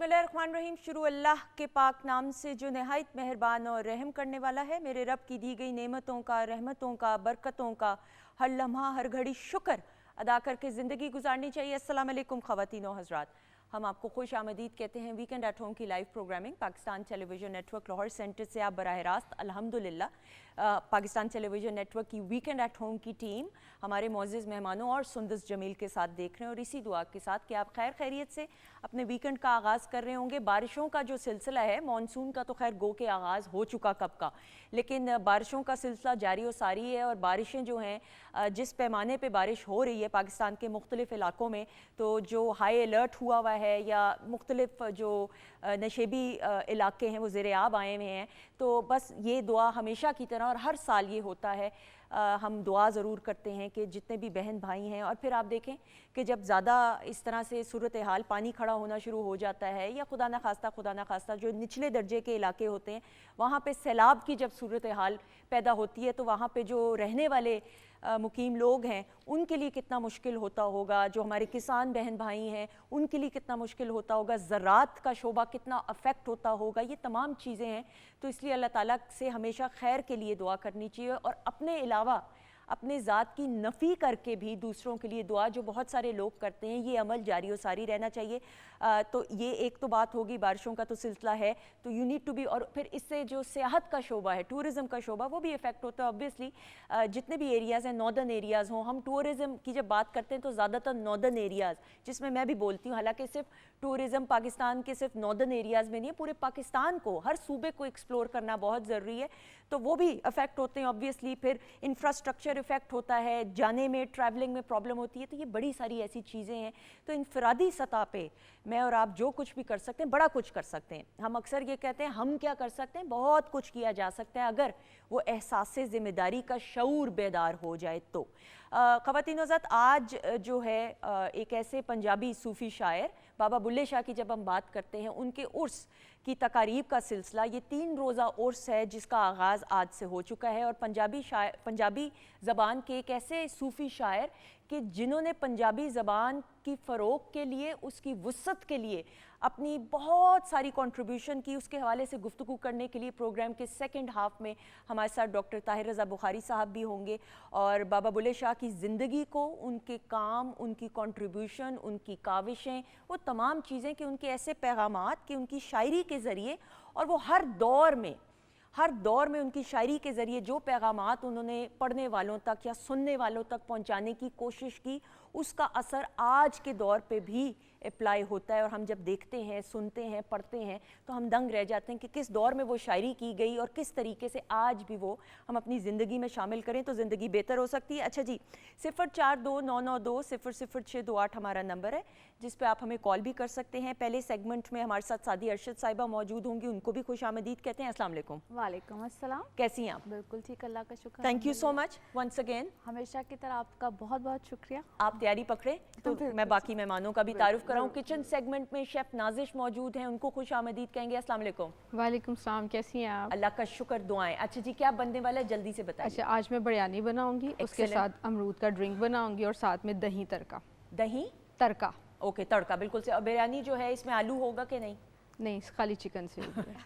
बिस्मिल्लाहिर्रहमानिर्रहीम। शुरू अल्लाह के पाक नाम से जो नहायत मेहरबान और रहम करने वाला है। मेरे रब की दी गई नेमतों का, रहमतों का, बरकतों का हर लम्हा हर घड़ी शुक्र अदा करके ज़िंदगी गुजारनी चाहिए। अस्सलाम वालेकुम ख़वातीन व हज़रात, हम आपको खुश आमदीद कहते हैं। वीकेंड एट होम की live programming Pakistan television network Lahore centre से आप बराह रास्त अल्हम्दुलिल्लाह पाकिस्तान टेलीविज़न नेटवर्क की वीकेंड एट होम की टीम हमारे मोअज़्ज़िज़ मेहमानों और सुंदस जमील के साथ देख रहे हैं, और इसी दुआ के साथ कि आप खैर खैरियत से अपने वीकेंड का आगाज़ कर रहे होंगे। बारिशों का जो सिलसिला है, मानसून का तो खैर गो के आगाज़ हो चुका कब का, लेकिन बारिशों का सिलसिला जारी व सारी है। और बारिशें जो हैं, जिस पैमाने पे बारिश हो रही है पाकिस्तान के मुख्तलिफ़ इलाकों में, तो जो हाई अलर्ट हुआ हुआ है या मुख्तलिफ़ जो नशेबी इलाके हैं वो ज़ेर-ए-आब आए हुए हैं, तो बस ये दुआ हमेशा की तरह और हर साल ये होता है, हम दुआ ज़रूर करते हैं कि जितने भी बहन भाई हैं। और फिर आप देखें कि जब ज़्यादा इस तरह से सूरत हाल पानी खड़ा होना शुरू हो जाता है, या खुदा न खास्ता जो निचले दर्जे के इलाके होते हैं वहाँ पे सैलाब की जब सूरत हाल पैदा होती है, तो वहाँ पे जो रहने वाले मुकीम लोग हैं उनके लिए कितना मुश्किल होता होगा, जो हमारे किसान बहन भाई हैं उनके लिए कितना मुश्किल होता होगा, ज़राअत का शोबा कितना अफेक्ट होता होगा, ये तमाम चीज़ें हैं। तो इसलिए अल्लाह ताला से हमेशा खैर के लिए दुआ करनी चाहिए, और अपने अलावा अपने ज़ात की नफ़ी करके भी दूसरों के लिए दुआ, जो बहुत सारे लोग करते हैं, ये अमल जारी और सारी रहना चाहिए। तो ये एक तो बात होगी, बारिशों का तो सिलसिला है, तो यू नीड टू बी। और फिर इससे जो सियाहत का शोबा है, टूरिज़म का शोबा, वो भी इफ़ेक्ट होता है ऑब्वियसली। जितने भी एरियाज़ हैं, नॉर्दर्न एरियाज़ हों, हम टूरिज़म की जब बात करते हैं तो ज़्यादातर नॉर्दर्न एरियाज़, जिसमें मैं भी बोलती हूँ, हालांकि सिर्फ टूरिज़म पाकिस्तान के सिर्फ नॉर्दर्न एरियाज़ में नहीं है, पूरे पाकिस्तान को, हर सूबे को एक्सप्लोर करना बहुत ज़रूरी है, तो वो भी अफेक्ट होते हैं ऑब्वियसली। फिर इंफ्रास्ट्रक्चर इफेक्ट होता है, जाने में ट्रैवलिंग में प्रॉब्लम होती है, तो ये बड़ी सारी ऐसी चीज़ें हैं। तो इनफरादी सतह पे मैं और आप जो कुछ भी कर सकते हैं, बड़ा कुछ कर सकते हैं। हम अक्सर ये कहते हैं हम क्या कर सकते हैं, बहुत कुछ किया जा सकता है अगर वो एहसास ज़िम्मेदारी का शऊर बेदार हो जाए तो। ख़वातीन हज़रात, आज जो है एक ऐसे पंजाबी सूफ़ी शायर बाबा बुल्ले शाह की जब हम बात करते हैं, उनके उर्स की तकारीब का सिलसिला, ये 3 रोज़ा उर्स है जिसका आगाज़ आज से हो चुका है। और पंजाबी ज़बान के एक ऐसे सूफ़ी शायर कि जिन्होंने पंजाबी ज़बान की फ़रोग़ के लिए, उसकी वुसअत के लिए अपनी बहुत सारी कंट्रीब्यूशन की, उसके हवाले से गुफ्तगू करने के लिए प्रोग्राम के सेकंड हाफ में हमारे साथ डॉक्टर ताहिर रज़ा बुखारी साहब भी होंगे। और बाबा बुल्ले शाह की ज़िंदगी को, उनके काम, उनकी कंट्रीब्यूशन, उनकी काविशें, वो तमाम चीज़ें कि उनके ऐसे पैगामात कि उनकी शायरी के ज़रिए, और वो हर दौर में उनकी शायरी के ज़रिए जो पैगामात उन्होंने पढ़ने वालों तक या सुनने वालों तक पहुंचाने की कोशिश की, उसका असर आज के दौर पे भी अप्लाई होता है। और हम जब देखते हैं, सुनते हैं, पढ़ते हैं, तो हम दंग रह जाते हैं कि किस दौर में वो शायरी की गई और किस तरीके से आज भी वो हम अपनी ज़िंदगी में शामिल करें तो ज़िंदगी बेहतर हो सकती है। अच्छा जी, 0429920628 हमारा नंबर है, जिस पे आप हमें कॉल भी कर सकते हैं। पहले सेगमेंट में हमारे साथ सादी अरशद साहिबा मौजूद होंगी, उनको भी खुश आमदीद कहते हैं। अस्सलाम वालेकुम। वालेकुम अस्सलाम। कैसी हैं आप? बिल्कुल ठीक, अल्लाह का शुक्र। Thank you so much once again. हमेशा की तरह आपका बहुत बहुत शुक्रिया। आप तैयारी पकड़े तो मैं बाकी मेहमानों का भी तारुफ कराऊं। किचन सेगमेंट में शेफ नाजिश मौजूद हैं, उनको खुश आमदीद कहेंगे। अस्सलाम वालेकुम। वालेकुम सलाम, कैसी हैं आप? अल्लाह का शुक्र, दुआएं। अच्छा जी, क्या बनने वाला है, जल्दी से बताइए। अच्छा, आज मैं बिरयानी बनाऊंगी, उसके साथ अमरूद का ड्रिंक बनाऊंगी और साथ में दही तड़का। दही तड़का? ओके, तड़का बिल्कुल से। और बिरयानी जो है इसमें आलू होगा कि नहीं? नहीं, खाली चिकन से।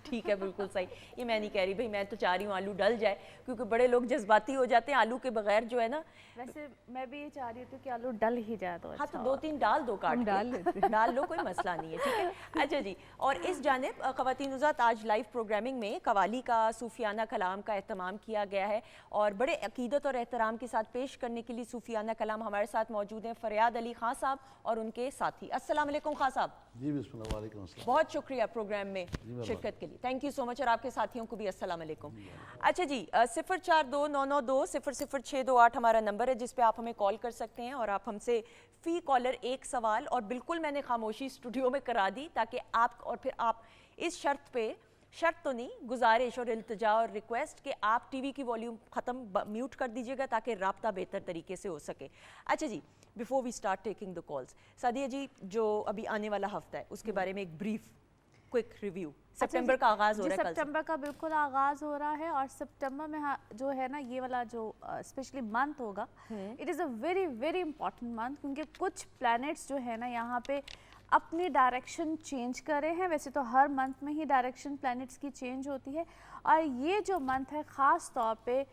ठीक है, बिल्कुल सही। ये मैं नहीं कह रही भाई, मैं तो चाह रही हूँ आलू डल जाए, क्योंकि बड़े लोग जज्बाती हो जाते हैं आलू के बगैर जो है ना। वैसे मैं भी ये चाह रही थी कि आलू डल ही जाए तो अच्छा। हाँ, तो 2-3 डाल दो, काट डाल लेते डाल लो, कोई मसला नहीं है, ठीक है। अच्छा जी, और इस जानिब ख़वातीन हज़रात, आज लाइव प्रोग्रामिंग में कवाली का, सूफियाना कलाम का एहतमाम किया गया है, और बड़े अकीदत और एहतराम के साथ पेश करने के लिए सूफियाना कलाम हमारे साथ मौजूद हैं फरियाद अली खां साहब और उनके साथी। अस्सलाम वालेकुम खां साहब। जी बिस्मिल्लाह, वालेकुम अस्सलाम। बहुत शुक्रिया प्रोग्राम में शिरकत के लिए, थैंक यू सो मच। और आपके साथियों को भी अस्सलाम वालेकुम। अच्छा जी, 042992000628 हमारा नंबर है, जिस पे आप हमें कॉल कर सकते हैं, और आप हमसे फ़ी कॉलर एक सवाल, और बिल्कुल मैंने खामोशी स्टूडियो में करा दी ताकि आप, और फिर आप इस शर्त तो नहीं, गुजारिश और इल्तिजा और रिक्वेस्ट कि आप टीवी की वॉल्यूम ख़त्म म्यूट कर दीजिएगा ताकि राब्ता बेहतर तरीके से हो सके। अच्छा जी, before we start taking the calls, Sadia ji, जो अभी आने वाला हफ्ता है उसके बारे में एक ब्रीफ क्विक रिव्यू। सितंबर का आगाज़ हो रहा है, सितंबर का बिल्कुल आगाज़ हो रहा है, और सितंबर में जो है ना, ये वाला जो स्पेशली मंथ होगा, it is a very very important month, क्योंकि कुछ प्लैनेट्स जो है ना यहाँ पे अपनी डायरेक्शन चेंज करे हैं। वैसे तो हर मंथ में ही डायरेक्शन प्लैनेट्स की चेंज होती है, और ये जो मंथ है ख़ास तौर पे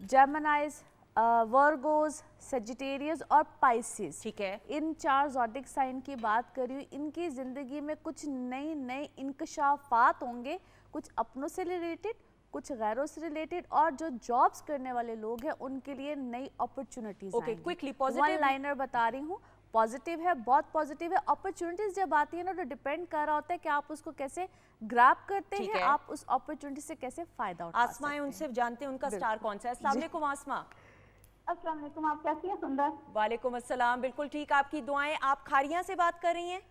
जेमिनाइज, वर्गोज, सेजिटेरियस और पाइसेस, ठीक है, इन 4 ज़ोडिक साइन की बात कर रही हूँ। इनकी ज़िंदगी में कुछ नए नए इंकशाफात होंगे, कुछ अपनों से रिलेटेड, कुछ गैरों से रिलेटेड, और जो जॉब्स करने वाले लोग हैं उनके लिए नई अपॉर्चुनिटीज ओके, आएंगी। क्विकली वन पॉजिटिव लाइनर बता रही हूँ, पॉजिटिव है, बहुत पॉजिटिव है। अपॉर्चुनिटीज जब आती है ना, तो डिपेंड कर रहा होता है कि आप उसको कैसे ग्रैब करते ठीक हैं, है। आप उस अपॉर्चुनिटी से कैसे फायदा उठा सकते आसमा है, हैं। उनसे जानते हैं उनका स्टार कौन सा है। अस्सलाम वालेकुम आसमा। अस्सलाम वालेकुम, आप कैसी हैं सुंदर? वालेकुम अस्सलाम, बिल्कुल ठीक, आपकी दुआएं। आप खारिया से बात कर रही हैं?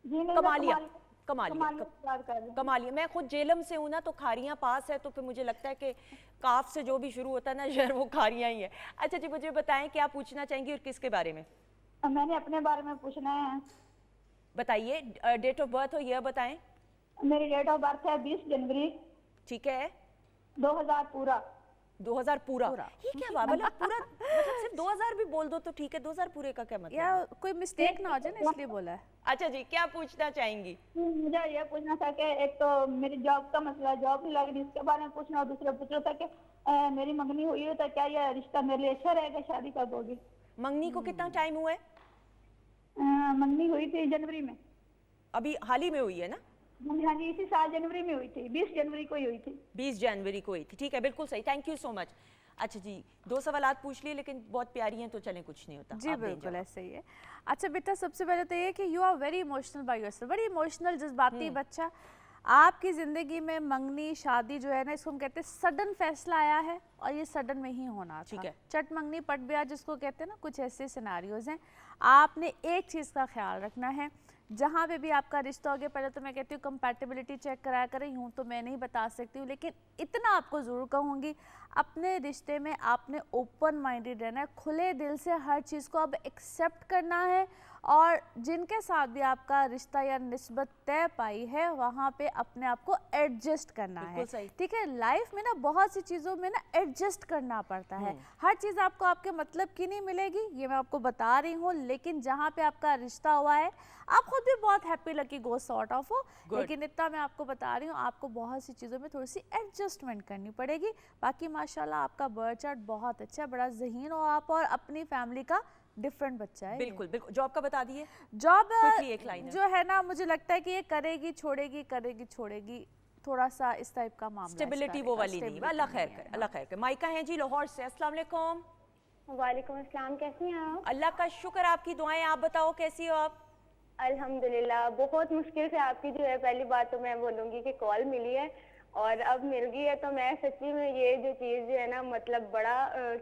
जी नहीं, कमालिया, मैं कमालिया, से बात कर रही हूँ। कमालिया। मैं खुद जेलम से हूँ ना, तो खारियाँ पास है, तो फिर मुझे लगता है कि काफ से जो भी शुरू होता है ना शहर, वो खारियाँ ही है। अच्छा जी, मुझे बताएं क्या पूछना चाहेंगी और किसके बारे में? मैंने अपने बारे में पूछना है। बताइए, डेट ऑफ बर्थ हो यह बताएं। मेरी डेट ऑफ बर्थ है 20 जनवरी ठीक है, 2000 पूरा। 2000 पूरा। ये क्या बात, मतलब पूरा, मतलब सिर्फ 2000 भी बोल दो तो ठीक है, 2000 पूरे का क्या मतलब? या कोई मिस्टेक ना हो जाए ना, इसलिए बोला है। अच्छा जी, क्या पूछना चाहेंगी? मुझे ये पूछना था कि एक तो मेरी जॉब का मसला, जॉब नहीं लग रही, इसके बारे में पूछना, और दूसरा पूछ रहा था कि मेरी मंगनी हुई है तो क्या ये रिश्ता मेरे लिए अच्छा रहेगा, शादी कब होगी? मंगनी को कितना टाइम हुआ है? मंगनी हुई थी जनवरी में। अभी हाल ही में हुई है ना? हाँ जी, इसी साल जनवरी में हुई थी, 20 जनवरी को ही हुई थी। 20 जनवरी को हुई थी, ठीक है, बिल्कुल सही, थैंक यू सो मच। अच्छा जी, 2 सवालात पूछ लिए, लेकिन बहुत प्यारी हैं तो चलें, कुछ नहीं होता। जी आप दें बिल्कुल जवाब। ऐसे ही है। अच्छा बेटा, सबसे पहले तो ये कि you are very emotional by yourself, बड़ी इमोशनल जज्बाती बच्चा। आपकी ज़िंदगी में मंगनी शादी जो है ना, इसको हम कहते हैं सडन फैसला आया है, और ये सडन में ही होना था। ठीक है। चट मंगनी पट ब्याह जिसको कहते हैं ना, कुछ ऐसे सिनारियोज हैं। आपने एक चीज़ का ख्याल रखना है, जहाँ पे भी आपका रिश्ता हो गया, पहले तो मैं कहती हूँ कंपैटिबिलिटी चेक कराया करें। यूँ तो मैं नहीं बता सकती हूँ, लेकिन इतना आपको ज़रूर कहूँगी, अपने रिश्ते में आपने ओपन माइंडेड रहना है, खुले दिल से हर चीज़ को अब एक्सेप्ट करना है, और जिनके साथ भी आपका रिश्ता या निस्बत तय पाई है, वहाँ पे अपने आप को एडजस्ट करना है। बिल्कुल सही। ठीक है, लाइफ में ना बहुत सी चीज़ों में ना एडजस्ट करना पड़ता है। हर चीज़ आपको आपके मतलब की नहीं मिलेगी, ये मैं आपको बता रही हूँ, लेकिन जहाँ पे आपका रिश्ता हुआ है, आप खुद भी बहुत happy lucky go sort of हो, लेकिन इतना मैं आपको बता रही हूँ, आपको बहुत सी चीज़ों में थोड़ी सी एडजस्टमेंट करनी पड़ेगी। बाकी माशाल्लाह आपका बर्थ चार्ट बहुत अच्छा है, बड़ा ज़हीन हो आप, और अपनी फैमिली का डिफरेंट बच्चा है। बिल्कुल बिल्कुल। जॉब का बता दिए, जॉब Quickly एक line है। जो है ना, मुझे लगता है कि ये करेगी छोड़ेगी, करेगी छोड़ेगी, थोड़ा सा इस टाइप का मामला। स्टेबिलिटी वो वाली नहीं। अल्लाह खैर करे, अल्लाह खैर करे। माइका हैं जी लाहौर से, अस्सलाम वालेकुम। वालेकुम अस्सलाम, कैसी हैं आप? अल्लाह का शुक्र, आपकी दुआएं। आप बताओ कैसी हो आप? अल्हम्दुलिल्लाह, बहुत मुश्किल से आपकी जो है, पहली बात तो मैं बोलूँगी कि कॉल मिली है, और अब मिल गई है, तो मैं सच्ची में ये जो चीज़ जो है ना, मतलब बड़ा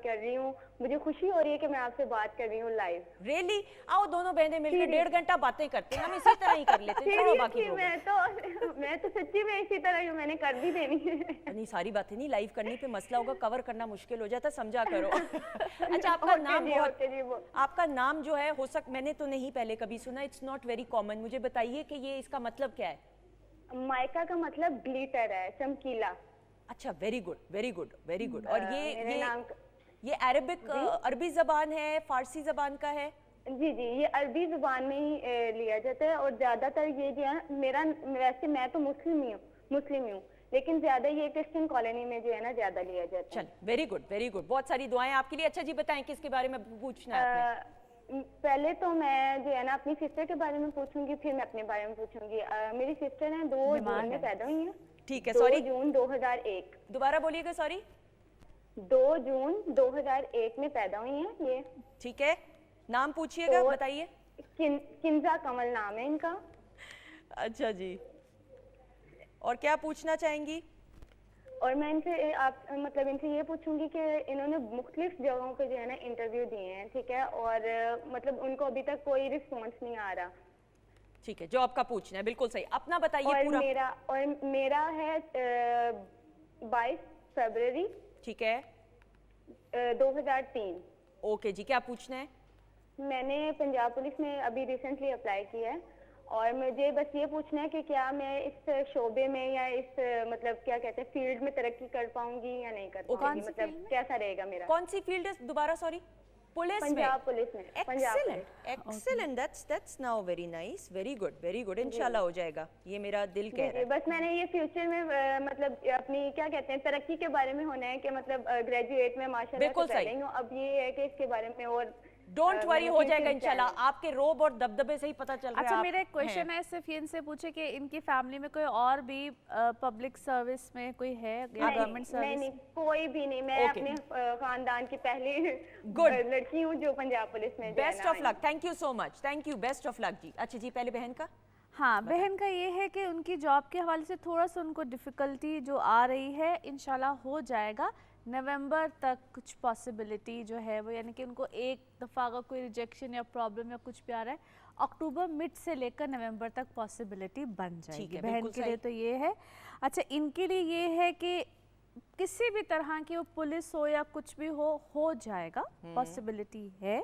कर रही हूँ। मुझे खुशी हो रही है कि मैं आपसे बात कर रही हूँ लाइव। रियली? आओ दोनों बहनें मिलकर 1.5 घंटा बातें करते हैं, हम इसी तरह ही कर लेते हैं, छोड़ो बाकी Seriously, मैं तो सच्ची में इसी तरह ही हूँ, मैंने कर भी देनी है। नहीं, सारी बातें नहीं, लाइव करने पे मसला होगा, कवर करना मुश्किल हो जाता है, समझा करो। अच्छा, आपका नाम बहुत, आपका नाम जो है, हो मैंने तो नहीं पहले कभी सुना, इट्स नॉट वेरी कॉमन। मुझे बताइए कि ये इसका मतलब क्या है? माइका का मतलब ग्लिटर है, चमकीला। अच्छा, very good very good very good. और मेरे नाम ये अरबिक, अरबी जबान है, फारसी जबान का है? जी जी, ये अरबी जुबान में ही लिया जाता है, और ज्यादातर ये जो है मेरा, वैसे मैं तो मुस्लिम ही हूँ, लेकिन ज्यादा ये क्रिश्चियन कॉलोनी में जो है ना ज्यादा लिया जाता है। चल, वेरी गुड वेरी गुड, बहुत सारी दुआएं आपके लिए। अच्छा जी, बताएं किसके बारे में पूछना है आपने? पहले तो मैं जो है ना अपनी सिस्टर के बारे में पूछूंगी, फिर मैं अपने बारे में पूछूंगी। मेरी सिस्टर है, 2 जून में पैदा हुई है। ठीक है, सॉरी 2 जून 2001। दोबारा बोलिएगा, सॉरी। 2 जून 2001 में पैदा हुई हैं ये। ठीक है, नाम पूछिएगा, बताइए। किंजा कमल नाम है इनका। अच्छा जी, और क्या पूछना चाहेंगी? और मैं इनसे मतलब इनसे ये पूछूंगी कि इन्होंने मुख्तलिफ जगहों पे जो है ना इंटरव्यू दिए हैं, ठीक है, और मतलब उनको अभी तक कोई रिस्पॉन्स नहीं आ रहा। ठीक है, जॉब का पूछना है, बिल्कुल सही। अपना बताइए पूरा। मेरा है 22 फरवरी। ठीक है, 2003। ओके जी, क्या पूछना है? मैंने पंजाब पुलिस में अभी रिसेंटली अप्लाई किया है, और मुझे बस ये पूछना है कि क्या मैं इस शोबे में या इस मतलब क्या कहते हैं फील्ड में तरक्की कर पाऊंगी या नहीं कर पाऊंगी, मतलब कैसा रहेगा मेरा। कौन सी फील्ड है दोबारा, सॉरी? पुलिस में, पंजाब पुलिस में, Punjab excellent, excellent, that's now very nice, very good, इंशाल्लाह हो जाएगा, ये मेरा दिल कह रहा है। बस मैंने ये फ्यूचर में मतलब अपनी क्या कहते हैं तरक्की के बारे में होना है कि मतलब ग्रेजुएट में माशाल्लाह बिल्कुल से कर रही हूँ, अब ये है कि इसके बारे में और डोंट वरी, हो जाएगा इंशाल्लाह, आपके रोब और दबदबे से ही पता चल रहा है। अच्छा, मेरा एक क्वेश्चन है, सिर्फ इनसे पूछे कि इनकी फैमिली में कोई और भी पब्लिक सर्विस में कोई है या गवर्नमेंट सर्विस? नहीं, कोई भी नहीं, मैं अपने खानदान की पहली लड़की हूँ जो पंजाब पुलिस में। Best of luck, thank you so much, thank you, best of luck जी। अच्छा जी, पहले बहन का। हाँ, बहन का ये है कि उनकी जॉब के हवाले से थोड़ा सा उनको डिफ़िकल्टी जो आ रही है, इंशाल्लाह हो जाएगा। नवंबर तक कुछ पॉसिबिलिटी जो है वो, यानी कि उनको एक दफ़ा अगर कोई रिजेक्शन या प्रॉब्लम या कुछ भी आ रहा है, अक्टूबर मिड से लेकर नवंबर तक पॉसिबिलिटी बन जाएगी। बहन के लिए तो ये है। अच्छा, इनके लिए ये है कि किसी भी तरह की वो पुलिस हो या कुछ भी हो जाएगा, पॉसिबिलिटी है,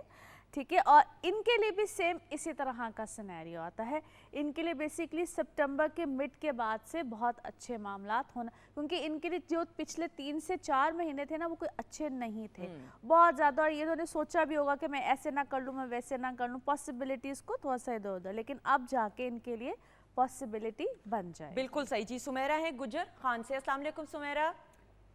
ठीक है। और इनके लिए भी सेम इसी तरह का सिनेरियो आता है। इनके लिए बेसिकली सितंबर के मिड के बाद से बहुत अच्छे मामलात होना, क्योंकि इनके लिए जो पिछले 3 से 4 महीने थे ना, वो कोई अच्छे नहीं थे बहुत ज़्यादा। और ये उन्होंने सोचा भी होगा कि मैं ऐसे ना कर लूँ, मैं वैसे ना कर लूँ, पॉसिबिलिटीज़ को थोड़ा सा इधर उधर, लेकिन अब जाके इनके लिए पॉसिबिलिटी बन जाए। बिल्कुल सही जी। सुमेरा है गुजर खान से। अस्सलाम वालेकुम सुमेरा।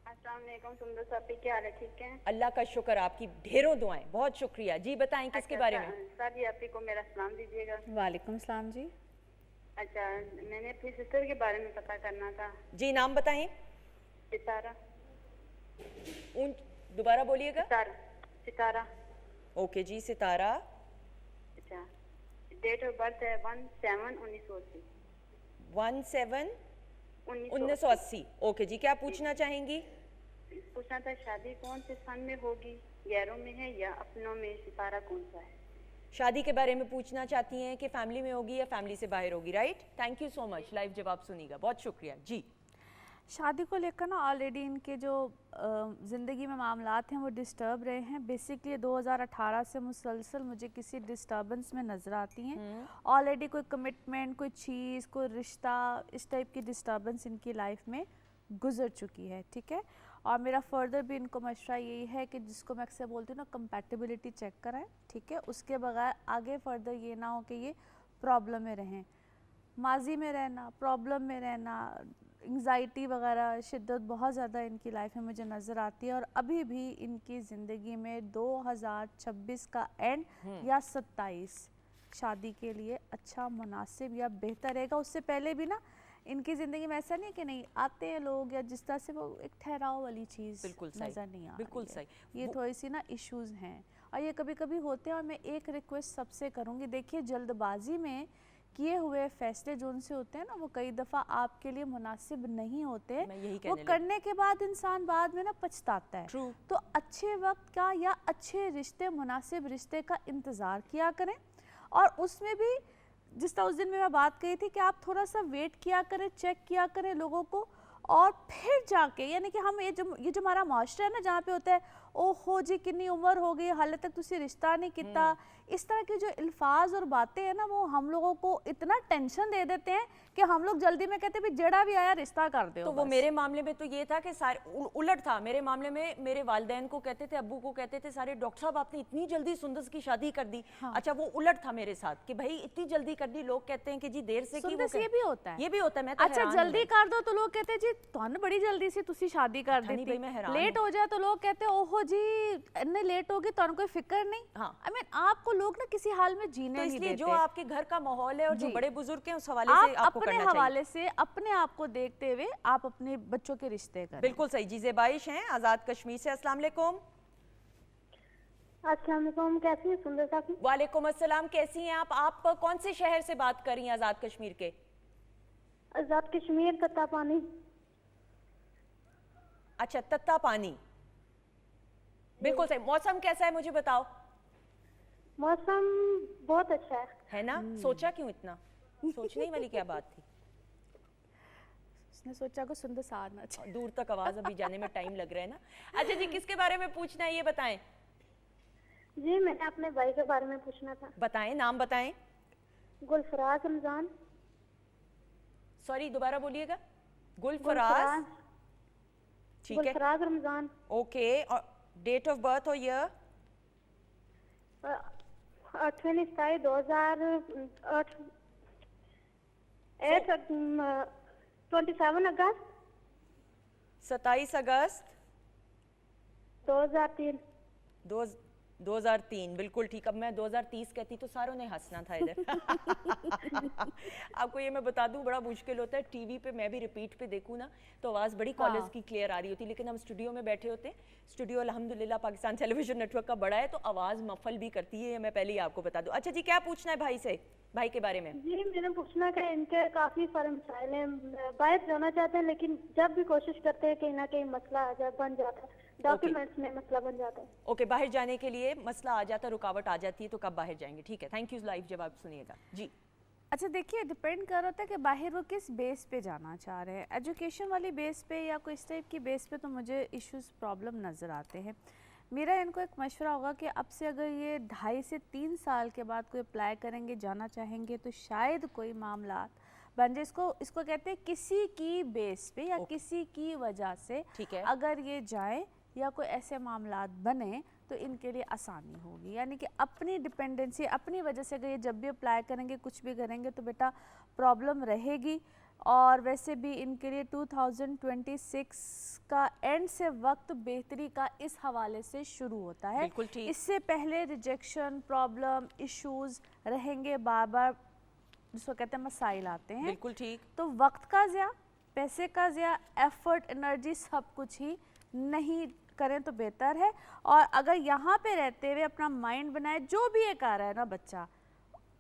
अस्सलाम वालेकुम सुंदर साहब, क्या हाल है? ठीक है, अल्लाह का शुक्र, आपकी ढेरों दुआएं, बहुत शुक्रिया जी। बताएं किसके बारे में? सर जी आप ही को मेरा सलाम दीजिएगा। वालेकुम सलाम जी। अच्छा, मैंने अपनी सिस्टर के बारे में पता करना था। जी, नाम बताएं। सितारा। दोबारा बोलिएगा। सितारा, सितारा। ओके जी, सितारा। अच्छा, डेट ऑफ बर्थ है 1/7/1980। 1/7/1980। ओके जी, क्या पूछना चाहेंगी? पूछना था शादी कौन से सन में होगी, गैरों में है या अपनों में, सितारा कौन सा है? शादी के बारे में पूछना चाहती हैं कि फैमिली में होगी या फैमिली से बाहर होगी, right? Thank you so much, live जवाब सुनिएगा, बहुत शुक्रिया जी। शादी को लेकर ना ऑलरेडी इनके जो ज़िंदगी में मामलात हैं वो डिस्टर्ब रहे हैं। बेसिकली 2018 से मुसलसल मुझे किसी डिस्टर्बेंस में नज़र आती हैं। ऑलरेडी कोई कमिटमेंट, कोई चीज़, कोई रिश्ता, इस टाइप की डिस्टर्बेंस इनकी लाइफ में गुजर चुकी है, ठीक है। और मेरा फर्दर भी इनको मशवरा यही है कि जिसको मैं अक्सर बोलती हूँ ना, कंपैटिबिलिटी चेक कराएं, ठीक है। उसके बगैर आगे फर्दर ये ना हो कि ये प्रॉब्लम में रहें। माजी में रहना, प्रॉब्लम में रहना, एंग्जाइटी वगैरह शिद्दत बहुत ज़्यादा इनकी लाइफ में मुझे नज़र आती है। और अभी भी इनकी ज़िंदगी में 2026 का एंड या 27 शादी के लिए अच्छा, मुनासिब या बेहतर रहेगा। उससे पहले भी ना इनकी ज़िंदगी में ऐसा नहीं है कि नहीं आते हैं लोग, या जिस तरह से वो एक ठहराव वाली चीज़ नज़र नहीं आ बिल्कुल रही है। सही। ये थोड़ी सी ना इश्यूज़ हैं और ये कभी कभी होते हैं। और मैं एक रिक्वेस्ट सबसे करूँगी, देखिए जल्दबाजी में किए हुए फैसले जो उनसे होते हैं ना, वो कई दफ़ा आपके लिए मुनासिब नहीं होते। वो करने के बाद इंसान बाद में ना पछताता है। तो अच्छे वक्त का या अच्छे रिश्ते, मुनासिब रिश्ते का इंतज़ार किया करें। और उसमें भी जिस तरह उस दिन में मैं बात कही थी कि आप थोड़ा सा वेट किया करें, चेक किया करें लोगों को, और फिर जाके, यानी कि हम ये जो हमारा माशरा है ना, जहाँ पे होता है ओहो जी कितनी उम्र हो गई, हाले तक तुसी रिश्ता नहीं किया, इस तरह के जो अल्फाज और बातें हैं ना, वो हम लोगों को इतना टेंशन दे देते हैं कि हम लोग जल्दी में कहते हैं जेड़ा भी आया रिश्ता कर दो। तो वो मेरे मामले में तो ये था कि उलट था। मेरे मामले में मेरे वालिदैन को कहते थे, अब्बू को कहते थे सारे, डॉक्टर साहब आपने इतनी जल्दी सुंदस की शादी कर दी। अच्छा, वो उलट था मेरे साथ कि भाई इतनी जल्दी कर दी। लोग कहते हैं कि जी देर से की, ये भी होता है, ये भी होता है। मैं तो अच्छा जल्दी कर दो तो लोग कहते हैं जी तुहानू बड़ी जल्दी से तुसी शादी कर दी थी। लेट हो जाए तो लोग कहते हैं ओहो जी इतने लेट होगी, तुहानू कोई फिक्र नहीं। आई मीन आपको लोग ना किसी हाल में जीने नहीं देते। जो आपके घर का माहौल है और जो बड़े बुजुर्ग हैं, उस हवाले से आपको करना चाहिए। अपने हवाले से अपने आप को देखते हुए आप अपने बच्चों के रिश्ते करें। बिल्कुल सही जी। ज़ेबाइश हैं आज़ाद कश्मीर से। अस्सलाम वालेकुम। अस्सलाम वालेकुम, कैसी हैं सुंदर साहब? वालेकुम अस्सलाम, कैसी हैं आप? आप कौन से शहर से बात कर रही हैं आज़ाद कश्मीर के? आज़ाद कश्मीर, तत्ता पानी। अच्छा, तत्ता पानी, बिल्कुल सही। मौसम कैसा है मुझे बताओ? मौसम बहुत अच्छा है ना? सोचा क्यों इतना? सोचने वाली क्या बात थी? उसने सोचा को सुंदर सारना चाहिए। दूर तक आवाज अभी जाने में टाइम लग रहा है ना। अच्छा जी, किसके बारे में पूछना है ये बताएं। जी मैंने अपने भाई के बारे में पूछना था। बताएं, नाम बताएं। गुलफराज रमजान। सॉरी, दोबारा बोलिएगा। गुलफराज, ठीक है। गुलफराज रमजान। ओके, और डेट ऑफ बर्थ और ईयर? 27 अगस्त 27 अगस्त 2003। 2003, बिल्कुल ठीक। अब मैं 2030 कहती तो सारों ने हंसना था इधर। आपको ये मैं बता दूं, बड़ा मुश्किल होता है टीवी पे, मैं भी रिपीट पे देखूं ना तो आवाज़ बड़ी कॉलर्स की क्लियर आ रही होती, लेकिन हम स्टूडियो में बैठे होते हैं। स्टूडियो अल्हम्दुलिल्लाह पाकिस्तान टेलीविजन नेटवर्क का बड़ा है तो आवाज़ मफल भी करती है, मैं पहले ही आपको बता दूं। अच्छा जी, क्या पूछना है भाई से, भाई के बारे में? जी मैंने पूछना कि इनके काफी सारे मसाइल हैं, बाहर जाना चाहते हैं लेकिन जब भी कोशिश करते हैं कहीं ना कहीं मसला आ जाए, बन जाता है, डॉक्यूमेंट्स में मसला बन जाता है। ओके, बाहर जाने के लिए मसला आ जाता है, रुकावट आ जाती है, तो कब बाहर जाएंगे? ठीक है, थैंक यू। लाइव जवाब सुनिएगा जी। अच्छा देखिए, डिपेंड कर होता है कि बाहर वो किस बेस पे जाना चाह रहे हैं। एजुकेशन वाली बेस पे या कोई इस टाइप की बेस पे तो मुझे इश्यूज प्रॉब्लम नज़र आते हैं। मेरा इनको एक मशवरा होगा कि अब से अगर ये 2.5 से 3 साल के बाद कोई अप्लाई करेंगे, जाना चाहेंगे, तो शायद कोई मामला बन जाए। इसको कहते हैं किसी की बेस पे या किसी की वजह से ठीक है। अगर ये जाए या कोई ऐसे मामलात बने तो इनके लिए आसानी होगी। यानी कि अपनी डिपेंडेंसी, अपनी वजह से अगर ये जब भी अप्लाई करेंगे, कुछ भी करेंगे तो बेटा प्रॉब्लम रहेगी। और वैसे भी इनके लिए 2026 का एंड से वक्त बेहतरी का इस हवाले से शुरू होता है। बिल्कुल ठीक। इससे पहले रिजेक्शन, प्रॉब्लम, इश्यूज रहेंगे, बार बार जिसको कहते हैं मसाइल आते हैं। बिल्कुल ठीक। तो वक्त का ज़िया, पैसे का ज़िया, एफर्ट, एनर्जी सब कुछ ही नहीं करें तो बेहतर है। और अगर यहाँ पे रहते हुए अपना माइंड बनाए, जो भी ये कर रहा है ना बच्चा,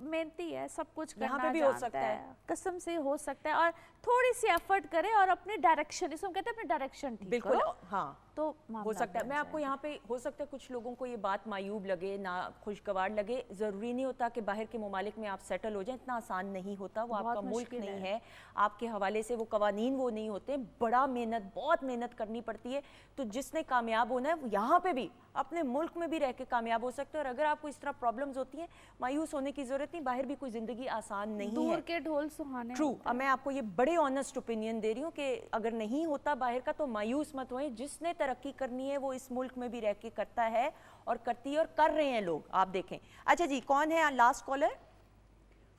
मेहनती है, सब कुछ करना यहाँ पे भी हो जानता सकता है। कसम से हो सकता है। और थोड़ी सी एफर्ट करे और अपने डायरेक्शन, इसको कहते हैं अपने डायरेक्शन ठीक बिल्कुल, करो, हाँ तो हो मामला सकता है। बन मैं आपको जाएगा। यहाँ पे, हो सकता है कुछ लोगों को ये बात मायूब लगे, ना खुशगवार लगे। ज़रूरी नहीं होता कि बाहर के ममालिक में आप सेटल हो जाएं, इतना आसान नहीं होता। वो आपका मुल्क मुश्किल नहीं है, आपके हवाले से वो कवानीन वो नहीं होते। बड़ा मेहनत, बहुत मेहनत करनी पड़ती है। तो जिसने कामयाब होना है वो यहाँ पे भी, अपने मुल्क में भी रह के कामयाब हो सकते हैं। और अगर आपको इस तरह प्रॉब्लम्स होती हैं, मायूस होने की ज़रूरत नहीं। बाहर भी कोई ज़िंदगी आसान नहीं है। दूर के ढोल सुहाने ट्रू। अब मैं आपको ये बड़े ऑनेस्ट ओपिनियन दे रही हूँ कि अगर नहीं होता बाहर का तो मायूस मत होएं। जिसने तरक्की करनी है वो इस मुल्क में भी रह के करता है, और करती है, और कर रहे हैं लोग, आप देखें। अच्छा जी, कौन है लास्ट कॉलर?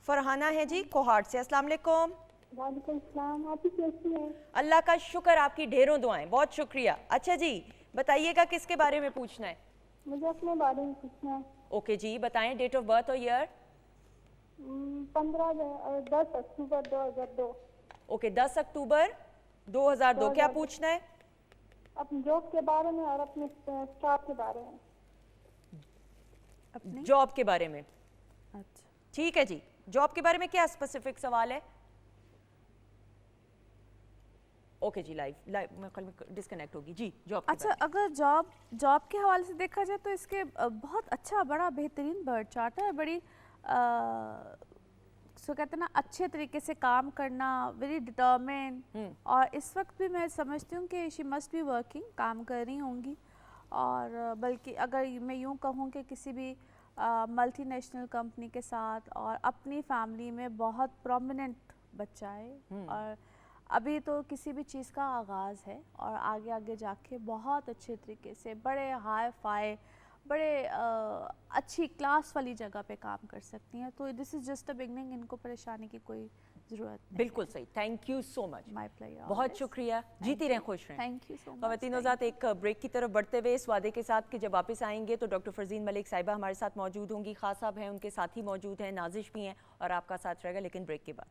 फरहाना है जी, कोहाट से। अस्सलाम वालेकुम। वालेकुम सलाम, आप कैसी हैं? अल्लाह का शुक्र, आपकी ढेरों दुआएं, बहुत शुक्रिया। अच्छा जी, बताइएगा किसके बारे में पूछना है? मुझे अपने बारे में पूछना है। ओके जी, बताएं। डेट ऑफ बर्थ और ईयर? 10 अक्टूबर 2002। ओके, 10 अक्टूबर 2002। क्या पूछना है? अपने जॉब के बारे में और अपने स्टाफ के बारे में। अपनी। जॉब के बारे में? अच्छा ठीक है जी, जॉब के बारे में क्या स्पेसिफिक सवाल है? ओके जी, लाइव मैं कल डिस्कनेक्ट होगी जी। जॉब के अच्छा, अगर जॉब के हवाले से देखा जाए तो इसके बहुत अच्छा, बड़ा बेहतरीन बर्थ चार्ट है। बड़ी सो कहते हैं ना, अच्छे तरीके से काम करना, वेरी डिटर्मिन। और इस वक्त भी मैं समझती हूँ कि शी मस्ट बी वर्किंग, काम कर रही होंगी। और बल्कि अगर मैं यूँ कहूँ कि किसी भी मल्टीनेशनल कंपनी के साथ और अपनी फैमिली में बहुत प्रोमिनेंट बच्चा है। और अभी तो किसी भी चीज़ का आगाज़ है और आगे आगे जाके बहुत अच्छे तरीके से बड़े हाई फाई, बड़े अच्छी क्लास वाली जगह पे काम कर सकती हैं। तो this is just a beginning, इनको परेशानी की कोई ज़रूरत नहीं। बिल्कुल सही, thank you so much, my player, बहुत शुक्रिया। जीती रहें, खुश रहें। Thank you so much. ख़वातीन ज़ात, एक ब्रेक की तरफ बढ़ते हुए इस वादे के साथ कि जब वापस आएंगे तो डॉक्टर फरजीन मलिक साहिबा हमारे साथ मौजूद होंगी। खास साहब हैं, उनके साथी मौजूद हैं, नाजिश भी हैं, और आपका साथ रहेगा, लेकिन ब्रेक के बाद।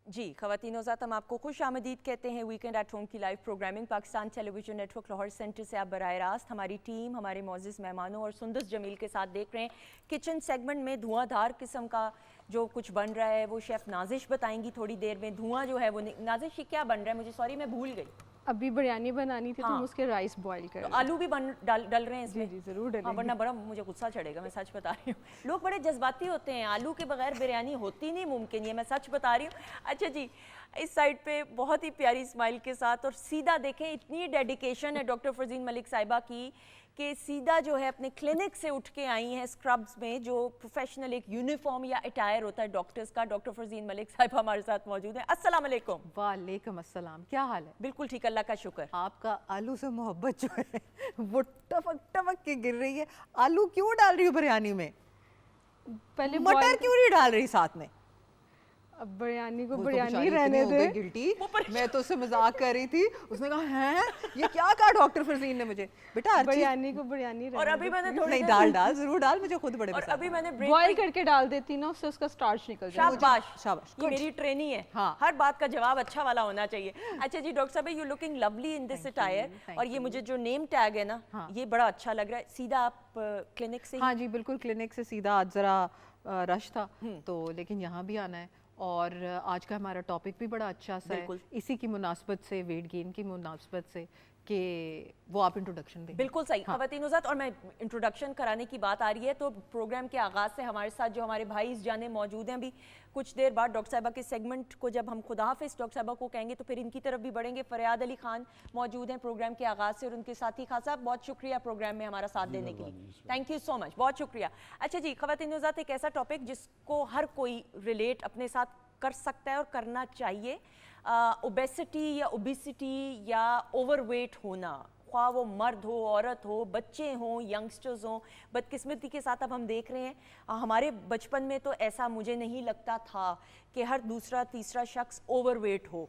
जी ख़वातीन ज़ात, हम आपको खुश आमदीद कहते हैं वीकेंड एट होम की live programming Pakistan television network Lahore centre से आप बराह रास्त हमारी टीम, हमारे मोअज़्ज़िज़ मेहमानों और सुंदस जमील के साथ देख रहे हैं। किचन सेगमेंट में धुआंधार किस्म का जो कुछ बन रहा है वो शेफ़ नाजिश बताएंगी थोड़ी देर में। धुआं जो है वो, नाजिश ये क्या बन रहा है? मुझे सॉरी, मैं भूल गई। अभी बिरयानी बनानी थी तो हम उसके राइस बॉईल कर तो रहे हैं। आलू भी डल रहे हैं इसमें? जी ज़रूर डलेंगे। हाँ, वरना बड़ा मुझे गुस्सा चढ़ेगा, मैं सच बता रही हूँ। लोग बड़े जज्बाती होते हैं, आलू के बगैर बिरयानी होती नहीं, मुमकिन, ये मैं सच बता रही हूँ। अच्छा जी, اس سائڈ پہ بہت ہی پیاری اسمائل کے ساتھ, اور سیدھا دیکھیں اتنی ڈیڈیکیشن ہے ڈاکٹر فرزین ملک صاحبہ کی کہ سیدھا جو ہے اپنے کلینک سے اٹھ کے آئی ہیں اسکربز میں, جو پروفیشنل ایک یونیفارم یا اٹائر ہوتا ہے ڈاکٹرز کا. ڈاکٹر فرزین ملک صاحبہ ہمارے ساتھ موجود ہیں. السلام علیکم. وعلیکم السلام, کیا حال ہے؟ بالکل ٹھیک, اللہ کا شکر. آپ کا آلو سے محبت جو ہے وہ ٹپک ٹپک کے گر رہی ہے. آلو کیوں ڈال رہی ہو بریانی میں؟ پہلے مٹر کیوں نہیں ڈال رہی ساتھ میں؟ اب بریانی کو وہ تو بریانی بیچاری رہنے اتنی ہو دے. گئی guilty. میں تو اس سے مذاق کر رہی تھی, اس نے کہا ہیں یہ کیا کہا ڈاکٹر فرزین نے مجھے, بیٹا ہر چیز بریانی کو بریانی اور ابھی میں نے تھوڑی نہیں, ڈال ڈال ضرور ڈال, مجھے خود بڑے اور پسند. ابھی میں نے بوائل کر کے ڈال دیتی نا, اس سے اس کا سٹارچ نکل جائے. شاباش, شاباش, یہ میری ٹریننگ ہے, ہر بات کا جواب اچھا والا ہونا چاہیے. اچھا جی ڈاکٹر صاحب, you looking lovely in this attire, اور یہ مجھے جو نیم ٹیگ ہے نا یہ بڑا اچھا لگ رہا ہے. سیدھا آپ کلینک سے؟ ہاں جی بالکل, کلینک سے سیدھا. آج ذرا رش تھا تو لیکن یہاں بھی آنا ہے, اور آج کا ہمارا ٹاپک بھی بڑا اچھا سا ہے اسی کی مناسبت سے, ویٹ گین کی مناسبت سے, کہ وہ آپ انٹروڈکشن دیں. بالکل صحیح خواتین حضرات, اور میں انٹروڈکشن کرانے کی بات آ رہی ہے تو پروگرام کے آغاز سے ہمارے ساتھ جو ہمارے بھائی جانے موجود ہیں. ابھی کچھ دیر بعد ڈاکٹر صاحبہ کے سیگمنٹ کو جب ہم خدا حافظ ڈاکٹر صاحبہ کو کہیں گے تو پھر ان کی طرف بھی بڑھیں گے. فریاد علی خان موجود ہیں پروگرام کے آغاز سے, اور ان کے ساتھی خان صاحب بہت شکریہ پروگرام میں ہمارا ساتھ دینے کے لیے, تھینک یو سو مچ, بہت شکریہ. اچھا جی خواتین حضرات, ایک ایسا ٹاپک جس کو ہر کوئی ریلیٹ اپنے ساتھ کر سکتا ہے اور کرنا چاہیے. اوبیسٹی یا اوبیسٹی یا اوور ویٹ ہونا, خواہ وہ مرد ہو, عورت ہو, بچے ہوں, ینگسٹرز ہوں. بدقسمتی کے ساتھ اب ہم دیکھ رہے ہیں, ہمارے بچپن میں تو ایسا مجھے نہیں لگتا تھا کہ ہر دوسرا تیسرا شخص اوور ویٹ ہو,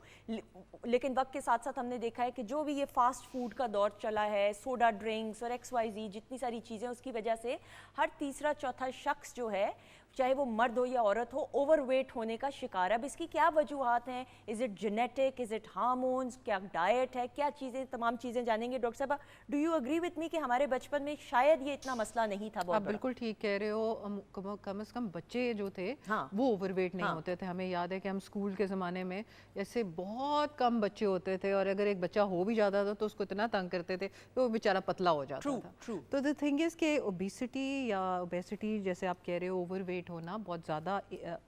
لیکن وقت کے ساتھ ساتھ ہم نے دیکھا ہے کہ جو بھی یہ فاسٹ فوڈ کا دور چلا ہے, سوڈا ڈرنکس اور ایکس وائی زی جتنی ساری چیزیں, اس کی وجہ سے ہر تیسرا چوتھا شخص جو ہے, چاہے وہ مرد ہو یا عورت ہو, اوور ویٹ ہونے کا شکار ہے. اب اس کی کیا وجوہات ہیں؟ Is it genetic, is it hormones, کیا ڈائٹ ہے, کیا چیزیں, تمام چیزیں جانیں گے. ڈاکٹر صاحبہ do you agree with me کہ ہمارے بچپن میں شاید یہ اتنا مسئلہ نہیں تھا؟ آپ بالکل ٹھیک کہہ رہے ہو, کم از کم بچے جو تھے وہ اوور ویٹ نہیں ہوتے تھے. ہمیں یاد ہے کہ ہم اسکول کے زمانے میں ایسے بہت کم بچے ہوتے تھے, اور اگر ایک بچہ ہو بھی جاتا تھا تو اس کو اتنا تنگ کرتے تھے کہ وہ بیچارہ پتلا ہو جاتا تھا. تو دی تھنگ از کہ اوبیسٹی یا اوبیسٹی جیسے آپ کہہ رہے ہو, اوور ویٹ ہونا بہت زیادہ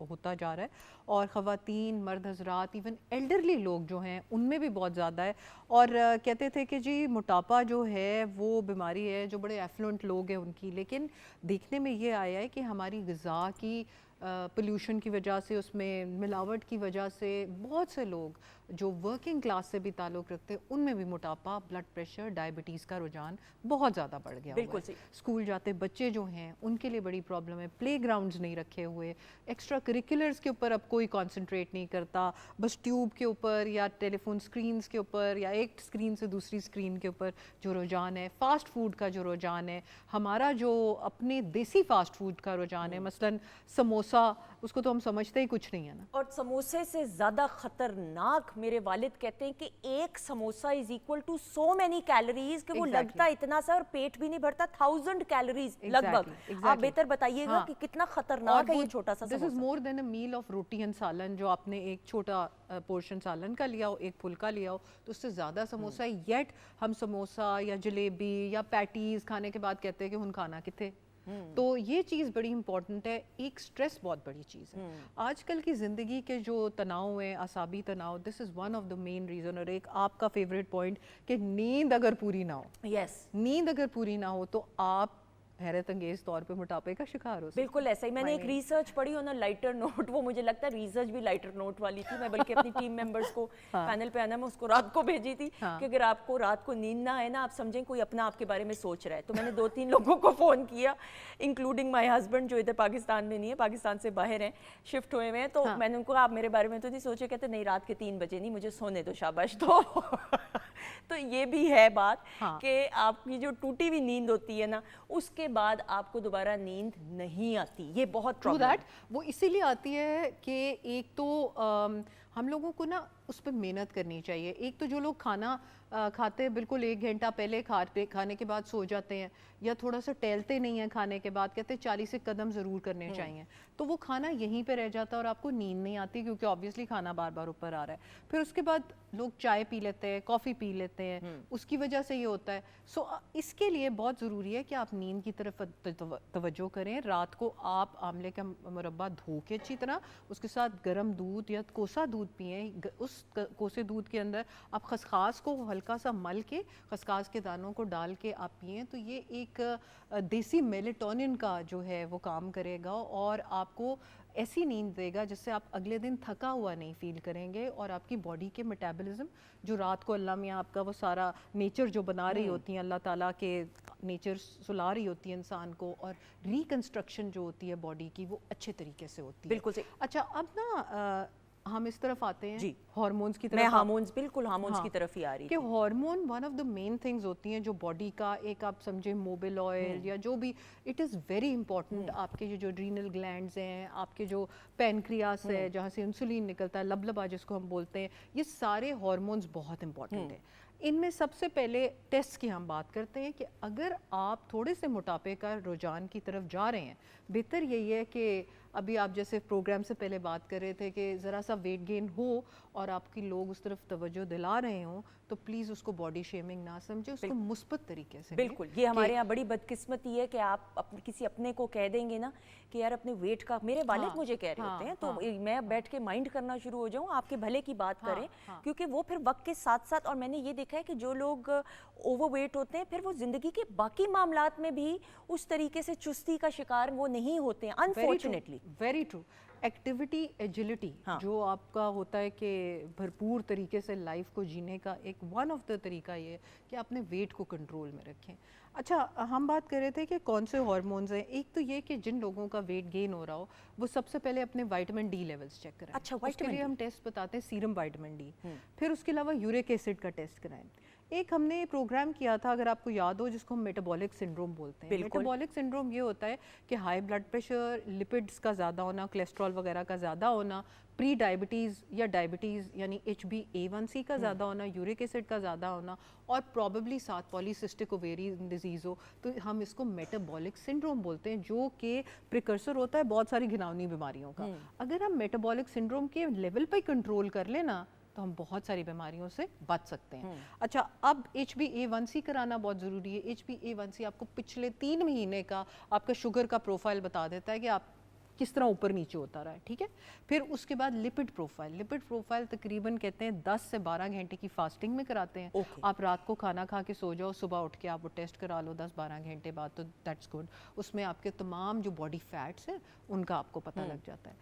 ہوتا جا رہا ہے, اور خواتین, مرد حضرات, ایون ایلڈرلی لوگ جو ہیں ان میں بھی بہت زیادہ ہے. اور کہتے تھے کہ جی موٹاپا جو ہے وہ بیماری ہے جو بڑے ایفلوئنٹ لوگ ہیں ان کی, لیکن دیکھنے میں یہ آیا ہے کہ ہماری غذا کی پولیوشن کی وجہ سے, اس میں ملاوٹ کی وجہ سے, بہت سے لوگ جو ورکنگ کلاس سے بھی تعلق رکھتے ہیں ان میں بھی موٹاپا, بلڈ پریشر, ڈائبٹیز کا رجحان بہت زیادہ بڑھ گیا. بالکل صحیح. اسکول جاتے بچے جو ہیں ان کے لیے بڑی پرابلم ہے, پلے گراؤنڈز نہیں رکھے ہوئے, ایکسٹرا کریکولرز کے اوپر اب کوئی کانسنٹریٹ نہیں کرتا, بس ٹیوب کے اوپر یا ٹیلی فون اسکرینز کے اوپر یا ایک اسکرین سے دوسری اسکرین کے اوپر جو رجحان ہے, فاسٹ فوڈ کا جو رجحان ہے, ہمارا جو اپنے دیسی فاسٹ فوڈ کا رجحان ہے, مثلاً سموسا, اس کو تو ہم سمجھتے ہی کچھ نہیں ہے نا. اور سموسے سے زیادہ خطرناک میرے والد کہتے ہیں کہ ایک samosa is equal to so many calories, کہ وہ لگتا اتنا سا اور پیٹ بھی نہیں بھرتا, 1000 کیلوریز لگ بھگ. آپ بہتر بتائیے گا کہ کتنا خطرناک ہے یہ چھوٹا سا دس از مور دین اے میل آف روٹی اینڈ سالن. جو آپ نے ایک چھوٹا پورشن سالن کا لیا ہو, ایک پھلکا لیا ہو, تو اس سے زیادہ سموسا ہے. یٹ ہم سموسا یا جلیبی یا پیٹیز کھانے کے بعد کہتے ہیں کہ ہن کھانا کتنے. تو یہ چیز بڑی امپورٹنٹ ہے. ایک سٹریس بہت بڑی چیز ہے آج کل کی زندگی کے جو تناؤ ہیں, اعصابی تناؤ, this is one of the main reason. اور ایک آپ کا فیوریٹ پوائنٹ کہ نیند اگر پوری نہ ہو, نیند اگر پوری نہ ہو تو آپ حیرت انگیز طور پہ موٹاپے کا شکار ہو. بالکل ایسا ہی. میں نے ایک ریسرچ پڑھی ہونا لائٹر نوٹ, وہ مجھے لگتا ہے ریسرچ بھی لائٹر نوٹ والی تھی. میں بلکہ اپنی ٹیم ممبرس کو پینل پہ آنا میں اس کو رات کو بھیجی تھی کہ اگر آپ کو رات کو نیند نہ آئے نا, آپ سمجھیں کوئی اپنا آپ کے بارے میں سوچ رہا ہے. تو میں نے 2-3 لوگوں کو فون کیا, انکلوڈنگ مائی ہسبینڈ جو ادھر پاکستان میں نہیں ہے, پاکستان سے باہر ہیں, شفٹ ہوئے ہوئے ہیں. تو میں نے ان کو کہا آپ میرے بارے میں تو نہیں سوچے؟ کہتے نہیں, رات کے 3 بجے نہیں, مجھے سونے دو, شاباش. تو یہ بھی ہے بات کہ آپ کی جو ٹوٹی ہوئی نیند ہوتی ہے نا, اس کے بعد آپ کو دوبارہ نیند نہیں آتی. یہ بہت پرابلم ہے. وہ اسی لیے آتی ہے کہ ایک تو ہم لوگوں کو نا اس پہ محنت کرنی چاہیے. ایک تو جو لوگ کھانا کھاتے ہیں بالکل 1 گھنٹہ پہلے کھانے کے بعد سو جاتے ہیں, یا تھوڑا سا ٹہلتے نہیں ہیں کھانے کے بعد, کہتے ہیں 40 قدم ضرور کرنے چاہیے, تو وہ کھانا یہیں پہ رہ جاتا ہے اور آپ کو نیند نہیں آتی, کیونکہ آبویسلی کھانا بار بار اوپر آ رہا ہے. پھر اس کے بعد لوگ چائے پی لیتے ہیں, کافی پی لیتے ہیں, اس کی وجہ سے یہ ہوتا ہے. سو اس کے لیے بہت ضروری ہے کہ آپ نیند کی طرف توجہ کریں. رات کو آپ آملے کا مربع دھو کے اچھی طرح اس کے ساتھ گرم دودھ یا کوسا دودھ پئیں. اس کوسے دودھ کے اندر آپ خسخاس کو ہلکا سا مل کے خسخاس کے دانوں کو ڈال کے آپ پئیں, تو یہ ایک دیسی میلیٹونن کا جو ہے وہ کام کرے گا اور آپ کو ایسی نیند دے گا جس سے آپ اگلے دن تھکا ہوا نہیں فیل کریں گے, اور آپ کی باڈی کے میٹابولزم جو رات کو اللہ میاں آپ کا وہ سارا نیچر جو بنا رہی ہوتی ہیں, اللہ تعالیٰ کے نیچر سلا رہی ہوتی ہے انسان کو, اور ریکنسٹرکشن جو ہوتی ہے باڈی کی وہ اچھے طریقے سے ہوتی ہے. بالکل صحیح. اچھا اب نا ہم اس طرف آتے ہیں جی, ہارمونز کی طرف. میں ہارمونز بالکل ہارمونز کی طرف ہی آ رہی کہ hormone one of the main things ہوتی ہیں جو باڈی کا ایک آپ سمجھیں موبل آئل یا جو بھی, اٹ از ویری امپورٹنٹ. آپ کے جو ڈرینل گلینڈز ہیں, آپ کے جو پینکریاس ہے جہاں سے انسولین نکلتا ہے, لبلبا جس کو ہم بولتے ہیں, یہ سارے ہارمونز بہت امپورٹنٹ ہیں. ان میں سب سے پہلے ٹیسٹ کی ہم بات کرتے ہیں کہ اگر آپ تھوڑے سے موٹاپے کا رجحان کی طرف جا رہے ہیں, بہتر یہی ہے کہ ابھی آپ جیسے پروگرام سے پہلے بات کر رہے تھے کہ ذرا سا ویٹ گین ہو اور آپ کی لوگ اس طرف توجہ دلا رہے ہوں, تو پلیز اس کو باڈی شیمنگ نہ سمجھیں, اس کو مثبت طریقے سے. بالکل, یہ ہمارے یہاں بڑی بدقسمتی ہے کہ آپ کسی اپنے کو کہہ دیں گے نا کہ یار اپنے ویٹ کا, میرے والد مجھے کہہ رہے ہوتے ہیں, تو میں بیٹھ کے مائنڈ کرنا شروع ہو جاؤں, آپ کے بھلے کی بات کریں, کیونکہ وہ پھر وقت کے ساتھ ساتھ, اور میں نے یہ دیکھا ہے کہ جو لوگ اوور ویٹ ہوتے ہیں پھر وہ زندگی کے باقی معاملات میں بھی اس طریقے سے چستی کا شکار وہ نہیں ہوتے ہیں, unfortunately. Very true. Activity agility جو آپ کا ہوتا ہے کہ بھرپور طریقے سے لائف کو جینے کا ایک ون آف دا طریقہ یہ ہے کہ اپنے ویٹ کو کنٹرول میں رکھیں. اچھا ہم بات کر رہے تھے کہ کون سے ہارمونز ہیں. ایک تو یہ کہ جن لوگوں کا ویٹ گین ہو رہا ہو وہ سب سے پہلے اپنے وائٹامن ڈی لیولز چیک کرائیں. اچھا, اس کے لیے ہم ٹیسٹ بتاتے ہیں سیرم وائٹامن ڈی. پھر اس کے علاوہ یورک ایسڈ کا ٹیسٹ کرائیں. ایک ہم نے پروگرام کیا تھا اگر آپ کو یاد ہو جس کو ہم میٹابولک سنڈروم بولتے ہیں. میٹابولک سنڈروم یہ ہوتا ہے کہ ہائی بلڈ پریشر, لپڈز کا زیادہ ہونا, کولیسٹرول وغیرہ کا زیادہ ہونا, پری ڈائبٹیز یا ڈائبٹیز یعنی HbA1c کا زیادہ ہونا, یورک ایسڈ کا زیادہ ہونا, اور پروبیبلی ساتھ پالیسسٹک اوویرین ڈیزیز ہو, تو ہم اس کو میٹابولک سنڈروم بولتے ہیں, جو کہ پریکرسر ہوتا ہے بہت ساری گھناؤنی بیماریوں کا. اگر ہم میٹابولک سنڈروم کے لیول پہ کنٹرول کر لیں نا تو ہم بہت ساری بیماریوں سے بچ سکتے ہیں. اچھا اب HbA1c کرانا بہت ضروری ہے. HbA1c آپ کو پچھلے 3 مہینے کا آپ کا شوگر کا پروفائل بتا دیتا ہے کہ آپ کس طرح اوپر نیچے ہوتا رہا ہے, ٹھیک ہے. پھر اس کے بعد لپڈ پروفائل. لپڈ پروفائل تقریباً کہتے ہیں 10 سے 12 گھنٹے کی فاسٹنگ میں کراتے ہیں. آپ رات کو کھانا کھا کے سو جاؤ, صبح اٹھ کے آپ وہ ٹیسٹ کرا لو 10-12 گھنٹے بعد, تو دیٹس گڈ. اس میں آپ کے تمام جو باڈی فیٹس ہیں ان کا آپ کو پتہ لگ جاتا ہے.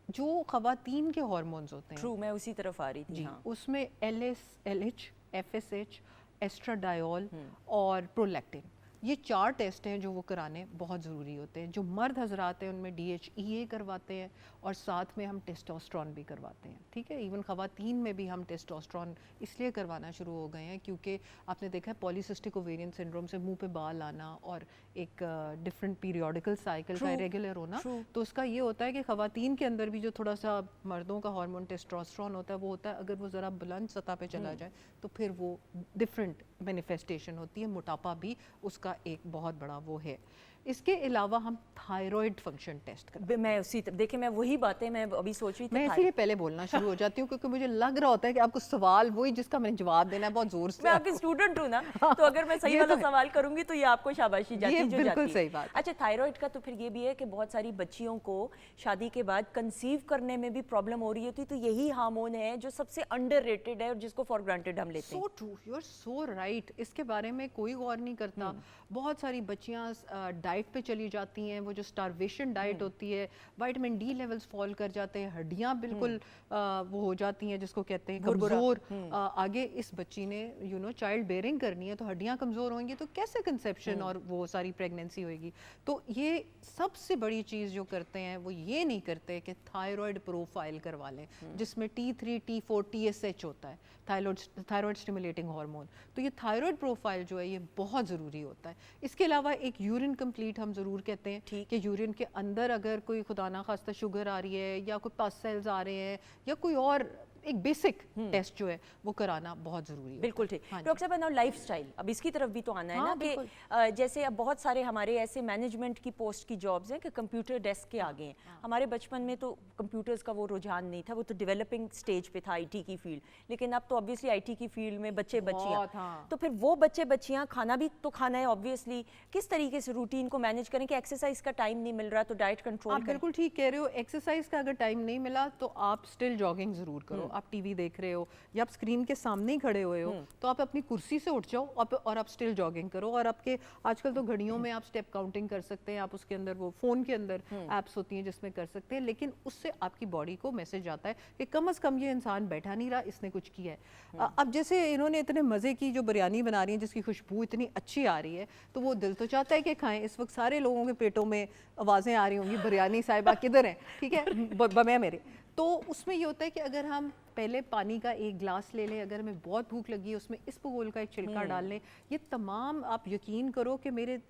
جو خواتین کے ہارمونز ہوتے ہیں, ٹرو, میں اسی طرف آ رہی تھی. اس میں LH, FSH, ایسٹراڈائول اور پرولیکٹن, یہ 4 ٹیسٹ ہیں جو وہ کرانے بہت ضروری ہوتے ہیں. جو مرد حضرات ہیں ان میں DHEA کرواتے ہیں اور ساتھ میں ہم ٹیسٹوسٹرون بھی کرواتے ہیں, ٹھیک ہے. ایون خواتین میں بھی ہم ٹیسٹوسٹرون اس لیے کروانا شروع ہو گئے ہیں کیونکہ آپ نے دیکھا ہے پالیسسٹک اوویرین سنڈروم سے منہ پہ بال آنا اور ایک ڈفرینٹ پیریوڈیکل سائیکل کا ریگولر ہونا, تو اس کا یہ ہوتا ہے کہ خواتین کے اندر بھی جو تھوڑا سا مردوں کا ہارمون ٹیسٹوسٹرون ہوتا ہے وہ ہوتا ہے, اگر وہ ذرا بلند سطح پہ چلا جائے تو پھر وہ ڈفرینٹ مینیفیسٹیشن ہوتی ہے. موٹاپا بھی اس کا ایک بہت بڑا وہ ہے. اس کے علاوہ ہم تھائرائڈ فنکشن ٹیسٹ کرتے ہیں. میں اسی دیکھیں میں وہی باتیں میں ابھی سوچ رہی تھی, میں اسی لیے پہلے بولنا شروع ہو جاتی ہوں کیونکہ مجھے لگ رہا ہوتا ہے کہ آپ کو سوال وہی جس کا میں نے جواب دینا ہے بہت زور سے. میں آپ کی اسٹوڈنٹ ہوں نا, تو اگر میں صحیح والا سوال کروں گی تو یہ آپ کو شاباشی جاتی جو جاتی. بالکل صحیح بات. اچھا تھائرائڈ کا تو پھر یہ بھی ہے کہ بہت ساری بچیوں کو شادی کے بعد کنسیو کرنے میں بھی پرابلم ہو رہی ہوتی, تو یہی ہارمون ہے جو سب سے انڈر ریٹڈ ہے اور جس کو فار گرانٹیڈ ہم لیتے ہیں. So true, you are so right. اس کے بارے میں کوئی غور نہیں کرتا. بہت ساری بچیاں ڈائٹ پہ چلی جاتی ہیں, وہ جو اسٹارویشن ڈائٹ ہوتی ہے, وائٹامن ڈی لیولز فال کر جاتے ہیں, ہڈیاں بالکل وہ ہو جاتی ہیں جس کو کہتے ہیں کمزور. آگے اس بچی نے چائلڈ بیئرنگ کرنی ہے تو ہڈیاں کمزور ہوئیں گی تو کیسے کنسیپشن اور وہ ساری پریگننسی ہوئے گی. تو یہ سب سے بڑی چیز جو کرتے ہیں وہ یہ نہیں کرتے کہ تھائرائڈ پروفائل کروا لیں جس میں T3, T4, TSH ہوتا ہے, تھائرائڈ اسٹیمولیٹنگ ہارمون. تو یہ تھائرائڈ پروفائل جو ہے یہ بہت ضروری ہوتا ہے. اس کے علاوہ ایک یورین کمپلیٹ ہم ضرور کہتے ہیں کہ یورین کے اندر اگر کوئی خدا نخواستہ شوگر آ رہی ہے یا کوئی پس سیلز آ رہے ہیں یا کوئی اور एक बेसिक टेस्ट जो है वो कराना बहुत ज़रूरी है। बिल्कुल ठीक। डॉक्टर साहब, नाउ लाइफ स्टाइल, अब इसकी तरफ भी तो आना है ना कि जैसे अब बहुत सारे हमारे ऐसे मैनेजमेंट की पोस्ट की जॉब्स हैं कि कंप्यूटर डेस्क के आगे हैं। हमारे बचपन में तो कंप्यूटर्स का वो रुझान नहीं था, वो तो डेवलपिंग स्टेज पे था आईटी की फील्ड, लेकिन अब तो ऑब्वियसली आईटी की फील्ड में बच्चे बच्चियाँ, तो फिर वो बच्चे बच्चियाँ खाना भी तो खाना है ऑब्वियसली, किस तरीके से रूटीन को मैनेज करें कि एक्सरसाइज का टाइम नहीं मिल रहा तो डाइट कंट्रोल आप बिल्कुल ठीक कह रहे हो। एक्सरसाइज का अगर टाइम नहीं मिला तो आप स्टिल जॉगिंग ज़रूर करो। आप टीवी देख रहे हो या आप स्क्रीन के सामने ही खड़े हुए हो तो आप अपनी कुर्सी से उठ जाओ और आप स्टिल जॉगिंग करो। और आपके आजकल तो घड़ियों में आप स्टेप काउंटिंग कर सकते हैं, आप उसके अंदर वो फ़ोन के अंदर ऐप्स होती हैं जिसमें कर सकते हैं, लेकिन उससे आपकी बॉडी को मैसेज आता है कि कम से कम ये इंसान बैठा नहीं रहा, इसने कुछ किया है। अब जैसे इन्होंने इतने मज़े की जो बिरयानी बना रही है जिसकी खुशबू इतनी अच्छी आ रही है तो वो दिल तो चाहता है कि खाएं। इस वक्त सारे लोगों के पेटों में आवाज़ें आ रही होंगी, बिरयानी साहिबा किधर है, ठीक है, बमे मेरे। तो उसमें ये होता है कि अगर हम पहले पानी का एक ग्लास ले लें, अगर हमें बहुत भूख लगी है उसमें इसबगोल का एक छिलका डाल लें। ये तमाम, आप यकीन करो कि मेरे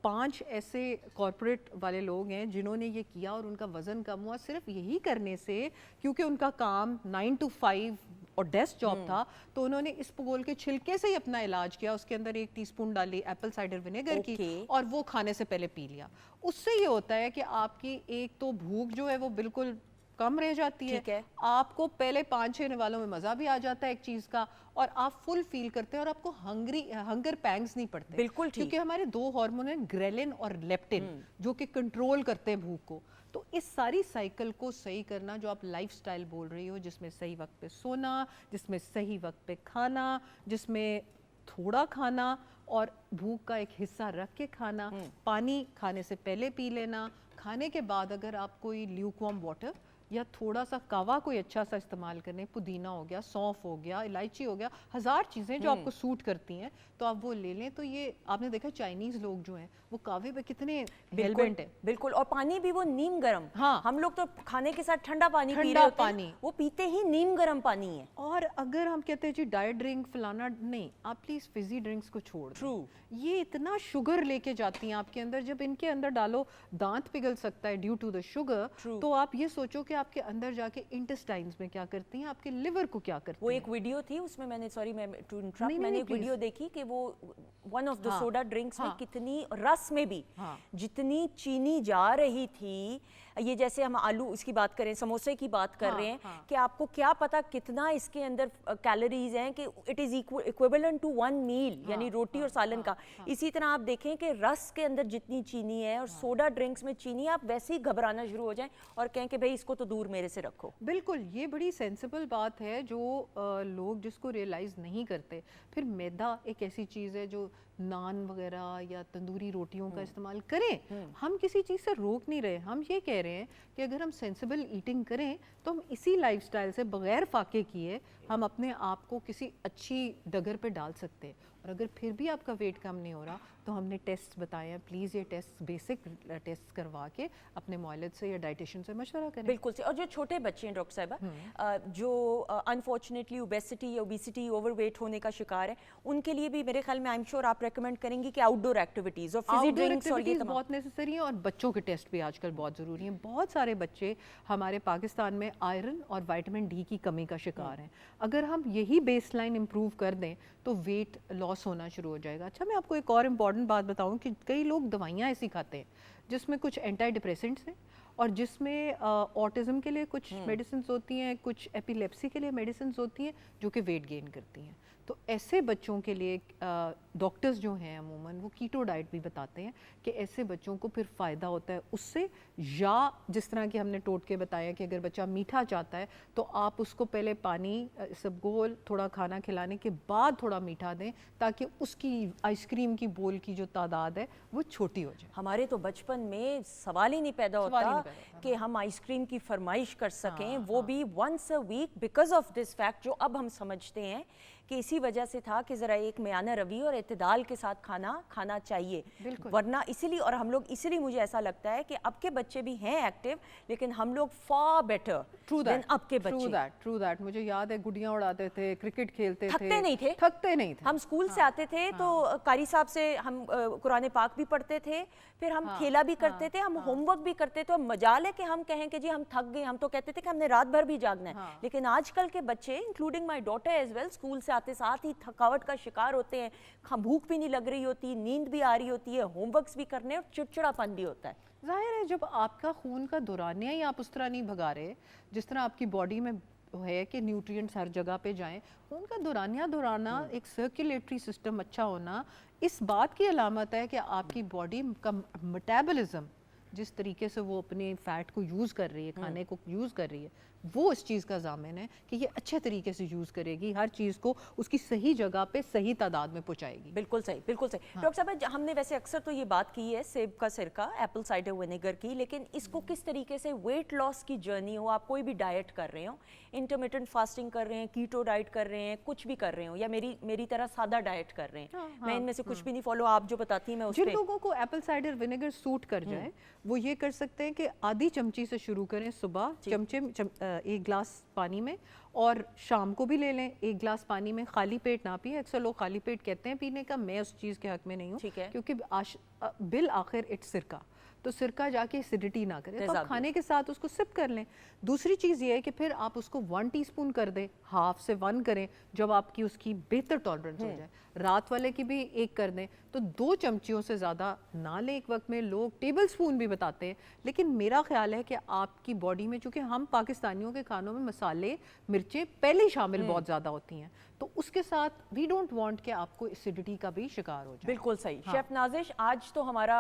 5 ऐसे कॉर्पोरेट वाले लोग हैं जिन्होंने ये किया और उनका वज़न कम हुआ सिर्फ यही करने से, क्योंकि उनका काम 9 to 5 और डेस्क जॉब था, तो उन्होंने इसबगोल के छिलके से ही अपना इलाज किया। उसके अंदर 1 टीस्पून डाली एप्पल साइडर विनेगर की और वो खाने से पहले पी लिया। उससे ये होता है कि आपकी एक तो भूख जो है वो बिल्कुल कम रह जाती है, आपको पहले 5-6 निवालों में मज़ा भी आ जाता है एक चीज़ का, और आप फुल फील करते हैं और आपको हंगर पैंग्स नहीं पड़ते। बिल्कुल ठीक। क्योंकि हमारे 2 हार्मोन हैं, ग्रेलिन और लेप्टिन, जो कि कंट्रोल करते हैं भूख को। तो इस सारी साइकिल को सही करना जो आप लाइफस्टाइल बोल रही हो, जिसमें सही वक्त पे सोना, जिसमें सही वक्त पे खाना, जिसमें थोड़ा खाना और भूख का एक हिस्सा रख के खाना, पानी खाने से पहले पी लेना, खाने के बाद अगर आप कोई ल्यूकवार्म वाटर या थोड़ा सा कावा कोई अच्छा सा इस्तेमाल करने, पुदीना हो गया, सौंफ हो गया, इलायची हो गया, 1000 चीज़ें जो आपको सूट करती हैं तो आप वो ले लें। तो ये आपने देखा चाइनीज़ लोग जो हैं वो कावे पे कितने हेलमेंट है। बिल्कुल, और पानी भी वो नीम गरम। हाँ, हम लोग तो खाने के साथ ठंडा पानी पी रहे होते हैं, वो पीते ही नीम गरम पानी है। और अगर हम कहते हैं जी डाइट ड्रिंक फलाना, नहीं, आप प्लीज फिजी ड्रिंक्स को छोड़ दें। ये इतना शुगर लेके जाती हैं आपके अंदर, जब इनके अंदर डालो दांत पिघल सकता है ड्यू टू द शुगर। तो आप ये सोचो कि आपके अंदर जाके इंटेस्टाइन्स में क्या करती हैं, आपके लिवर को क्या करती हैं। वो एक वीडियो थी उसमें मैंने, सॉरी मैं टू इंटरप्ट, मैंने एक वीडियो देखी कि वो one of the soda drinks में कितनी रस में भी जितनी चीनी जा रही थी, ये जैसे हम आलू इसकी बात करें, समोसे की बात कर रहे हैं कि आपको क्या पता कितना इसके अंदर कैलोरीज हैं कि इट इज इक्विवेलेंट टू 1 मील, यानी रोटी और सालन का। इसी तरह आप देखें कि रस के अंदर जितनी चीनी है और सोडा ड्रिंक्स में चीनी, आप वैसे ही घबराना शुरू हो जाएं और कहें कि भाई इसको तो दूर मेरे से रखो। बिल्कुल, ये बड़ी सेंसिबल बात है जो लोग जिसको रियलाइज नहीं करते। फिर मैदा एक ऐसी चीज़ है जो नान वगैरह या तंदूरी रोटियों का इस्तेमाल करें, हम किसी चीज़ से रोक नहीं रहे। हम ये कह रहे हैं कि अगर हम सेंसिबल ईटिंग करें तो हम इसी लाइफस्टाइल से बगैर फाके किए हम अपने आप को किसी अच्छी डगर पे डाल सकते हैं। और अगर फिर भी आपका वेट कम नहीं हो रहा तो हमने टेस्ट बताए हैं, प्लीज़ ये टेस्ट बेसिक टेस्ट करवा के अपने मॉलिद से या डाइटिशियन से मशवरा करें। बिल्कुल से। और जो छोटे बच्चे हैं डॉक्टर साहिबा, जो अनफॉर्चुनेटली ओबेसिटी या ओबेसिटी ओवरवेट होने का शिकार है, उनके लिए भी मेरे ख्याल में आई एम श्योर आप रेकमेंड करेंगी कि आउटडोर एक्टिविटीज़ और फिजी ड्रिंक्स और ये तमाम बहुत नेसेसरी है। और बच्चों के टेस्ट भी आजकल बहुत ज़रूरी हैं। बहुत सारे बच्चे हमारे पाकिस्तान में आयरन और विटामिन डी की कमी का शिकार हैं। अगर हम यही बेसलाइन इम्प्रूव कर दें तो वेट लॉस होना शुरू हो जाएगा। अच्छा, मैं आपको एक और इम्पॉर्टेंट बात बताऊं कि कई लोग दवाइयाँ ऐसी खाते हैं जिसमें कुछ एंटी डिप्रेसेंट्स हैं और जिसमें ऑटिज़म के लिए कुछ मेडिसिन होती हैं, कुछ एपिलेप्सी के लिए मेडिसिन होती हैं जो कि वेट गेन करती हैं। तो ऐसे बच्चों के लिए डॉक्टर्स जो हैं अमूमन वो कीटो डाइट भी बताते हैं कि ऐसे बच्चों को फिर फ़ायदा होता है उससे। या जिस तरह कि हमने टोट के बताया कि अगर बच्चा मीठा चाहता है तो आप उसको पहले पानी, इसबगोल, थोड़ा खाना खिलाने के बाद थोड़ा मीठा दें ताकि उसकी आइसक्रीम की बोल की जो तादाद है वो छोटी हो जाए। हमारे तो बचपन में सवाल ही नहीं पैदा होता कि हम आइसक्रीम की फरमाइश कर सकें, वो भी once a week, because of this fact जो अब हम समझते हैं कि इसी वजह से था कि ज़रा एक मियाना रवि और इत्तेदाल के साथ खाना चाहिए। वरना इसीलिए, और हम लोग इसीलिए मुझे ऐसा लगता है कि अब के बच्चे भी हैं एक्टिव, लेकिन हम लोग फार बेटर than अब के बच्चे। ट्रू दैट मुझे याद है गुड़ियाँ उड़ाते थे, क्रिकेट खेलते थे, थकते नहीं थे। थकते नहीं थे। हम स्कूल से आते थे तो कारी साहब से हम कुरान पाक भी पढ़ते थे, फिर हम खेला भी करते थे, हम होमवर्क भी करते थे। और मजाल है कि हम कहें कि जी हम थक गए, हम तो कहते थे कि हमने रात भर भी जागना है। लेकिन आजकल के बच्चे including my daughter as well school से आते साथ ही थकावट का शिकार होते हैं, भूख भी नहीं लग रही होती, नींद भी आ रही होती है, होमवर्क्स भी करने और चिड़चिड़ापन भी होता है। जाहिर है जब आपका खून का दौरानिया ही आप उस तरह नहीं भगा रहे जिस तरह आपकी बॉडी में है कि न्यूट्रिएंट्स हर जगह पे जाएं, खून का दौरानिया दौराना एक सर्कुलेटरी सिस्टम अच्छा होना इस बात की अलामत है कि आपकी बॉडी का मेटाबॉलिज्म जिस तरीके से वो अपने फैट को यूज़ कर रही है, खाने को यूज़ कर रही है, वो इस चीज़ का ज़ामिन है कि ये अच्छे तरीके से यूज़ करेगी, हर चीज़ को उसकी सही जगह पे सही तादाद में पहुंचाएगी। बिल्कुल सही, बिल्कुल सही। डॉक्टर साहब हमने वैसे अक्सर तो ये बात की है सेब का सिरका, एप्पल साइडर विनेगर की, लेकिन इसको किस तरीके से वेट लॉस की जर्नी हो, आप कोई भी डाइट कर रहे हो, इंटरमिटेंट फास्टिंग कर रहे हैं, कीटो डाइट कर रहे हैं, कुछ भी कर रहे हो, या मेरी तरह सादा डाइट कर रहे हैं, मैं इनमें से कुछ भी नहीं फॉलो, आप जो बताती हैं मैं उस जिन पे। लोगों को एप्पल साइडर विनेगर सूट कर जाए वो ये कर सकते हैं कि आधी चमची से शुरू करें सुबह, एक गिलास पानी में, और शाम को भी ले लें एक गिलास पानी में, खाली पेट ना पिए। अक्सर लोग खाली पेट कहते हैं पीने का, मैं उस चीज़ के हक में नहीं हूँ, क्योंकि बिल आखिर इट्स सिरका, तो सिरका जाके एसिडिटी ना करे, तो आप खाने के साथ उसको सिप कर लें। दूसरी चीज़ ये है कि फिर आप उसको 1 टीस्पून कर दें, हाफ से 1 करें जब आपकी उसकी बेहतर टॉलरेंस हो जाए। रात वाले की भी 1 कर दें, तो 2 चमचियों से ज़्यादा ना लें एक वक्त में। लोग टेबल स्पून भी बताते हैं, लेकिन मेरा ख्याल है कि आपकी बॉडी में, चूँकि हम पाकिस्तानियों के खानों में मसाले मिर्चें पहले ही शामिल बहुत ज़्यादा होती हैं, तो उसके साथ वी डोंट वांट कि आपको एसिडिटी का भी शिकार हो जाए। बिल्कुल सही। शेफ नाजिश, आज तो हमारा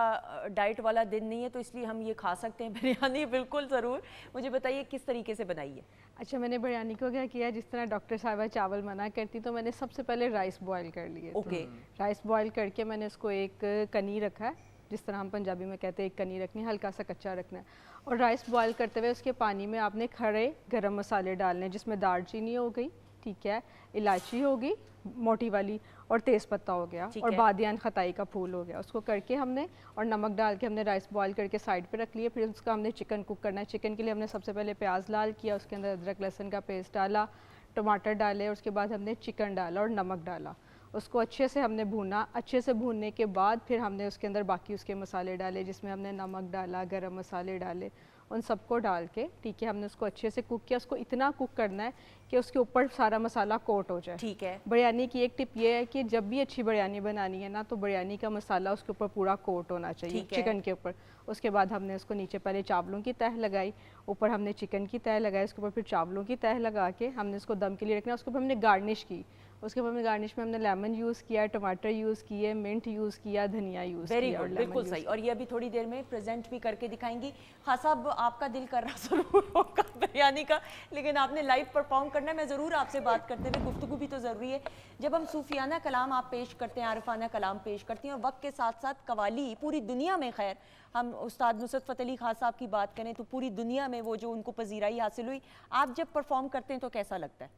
डाइट वाला दिन नहीं है, तो इसलिए हम ये खा सकते हैं बिरयानी, बिल्कुल ज़रूर। मुझे बताइए किस तरीके से बनाई है। अच्छा, मैंने बिरयानी को क्या किया, जिस तरह डॉक्टर साहिबा चावल मना करती, तो मैंने सबसे पहले राइस बॉयल कर लिए। ओके। राइस बॉयल करके मैंने उसको एक कनी रखा है, जिस तरह हम पंजाबी में कहते हैं एक कनी रखनी, हल्का सा कच्चा रखना है। और राइस बॉयल करते हुए उसके पानी में आपने खड़े गरम मसाले डालने हैं, जिसमें दालचीनी हो गई, ठीक है, इलायची होगी मोटी वाली, और तेज़पत्ता हो गया, और बादियान खताई का फूल हो गया। उसको करके हमने और नमक डाल के हमने राइस बॉयल करके साइड पे रख लिए। फिर उसका हमने चिकन कुक करना है। चिकन के लिए हमने सबसे पहले प्याज लाल किया, उसके अंदर अदरक लहसुन का पेस्ट डाला, टमाटर डाले, और उसके बाद हमने चिकन डाला और नमक डाला। उसको अच्छे से हमने भूना। अच्छे से भूनने के बाद फिर हमने उसके अंदर बाकी उसके मसाले डाले, जिसमें हमने नमक डाला, गरम मसाले डाले, उन सबको डाल के, ठीक है, हमने उसको अच्छे से कुक किया। उसको इतना कुक करना है कि उसके ऊपर सारा मसाला कोट हो जाए। ठीक है। बिरयानी की एक टिप ये है कि जब भी अच्छी बिरयानी बनानी है ना, तो बिरयानी का मसाला उसके ऊपर पूरा कोट होना चाहिए, चिकन के ऊपर। उसके बाद हमने उसको नीचे पहले चावलों की तह लगाई, ऊपर हमने चिकन की तह लगाई, उसके ऊपर फिर चावलों की तह लगा के हमने उसको दम के लिए रखना। उसके ऊपर हमने गार्निश की। उसके बाद में गार्निश में हमने लेमन यूज़ किया, टमाटर यूज़ किए, मिंट यूज़ किया, धनिया यूज़ किया, और बिल्कुल सही। और ये अभी थोड़ी देर में प्रेजेंट भी करके दिखाएंगी। हाँ साहब, आपका दिल कर रहा ज़रूर होगा बिरयानी का, लेकिन आपने लाइव परफॉर्म करना है। मैं ज़रूर आपसे बात करते हुए, गुफ्तगू भी तो ज़रूरी है। जब हम सूफियाना कलाम आप पेश करते हैं, आरिफाना कलाम पेश करती हैं, और वक्त के साथ साथ कवाली पूरी दुनिया में, खैर हम उस्ताद नुसरत फ़तेह अली खान साहब की बात करें तो पूरी दुनिया में वो जो उनको पजीराई हासिल हुई, आप जब परफॉर्म करते हैं तो कैसा लगता है?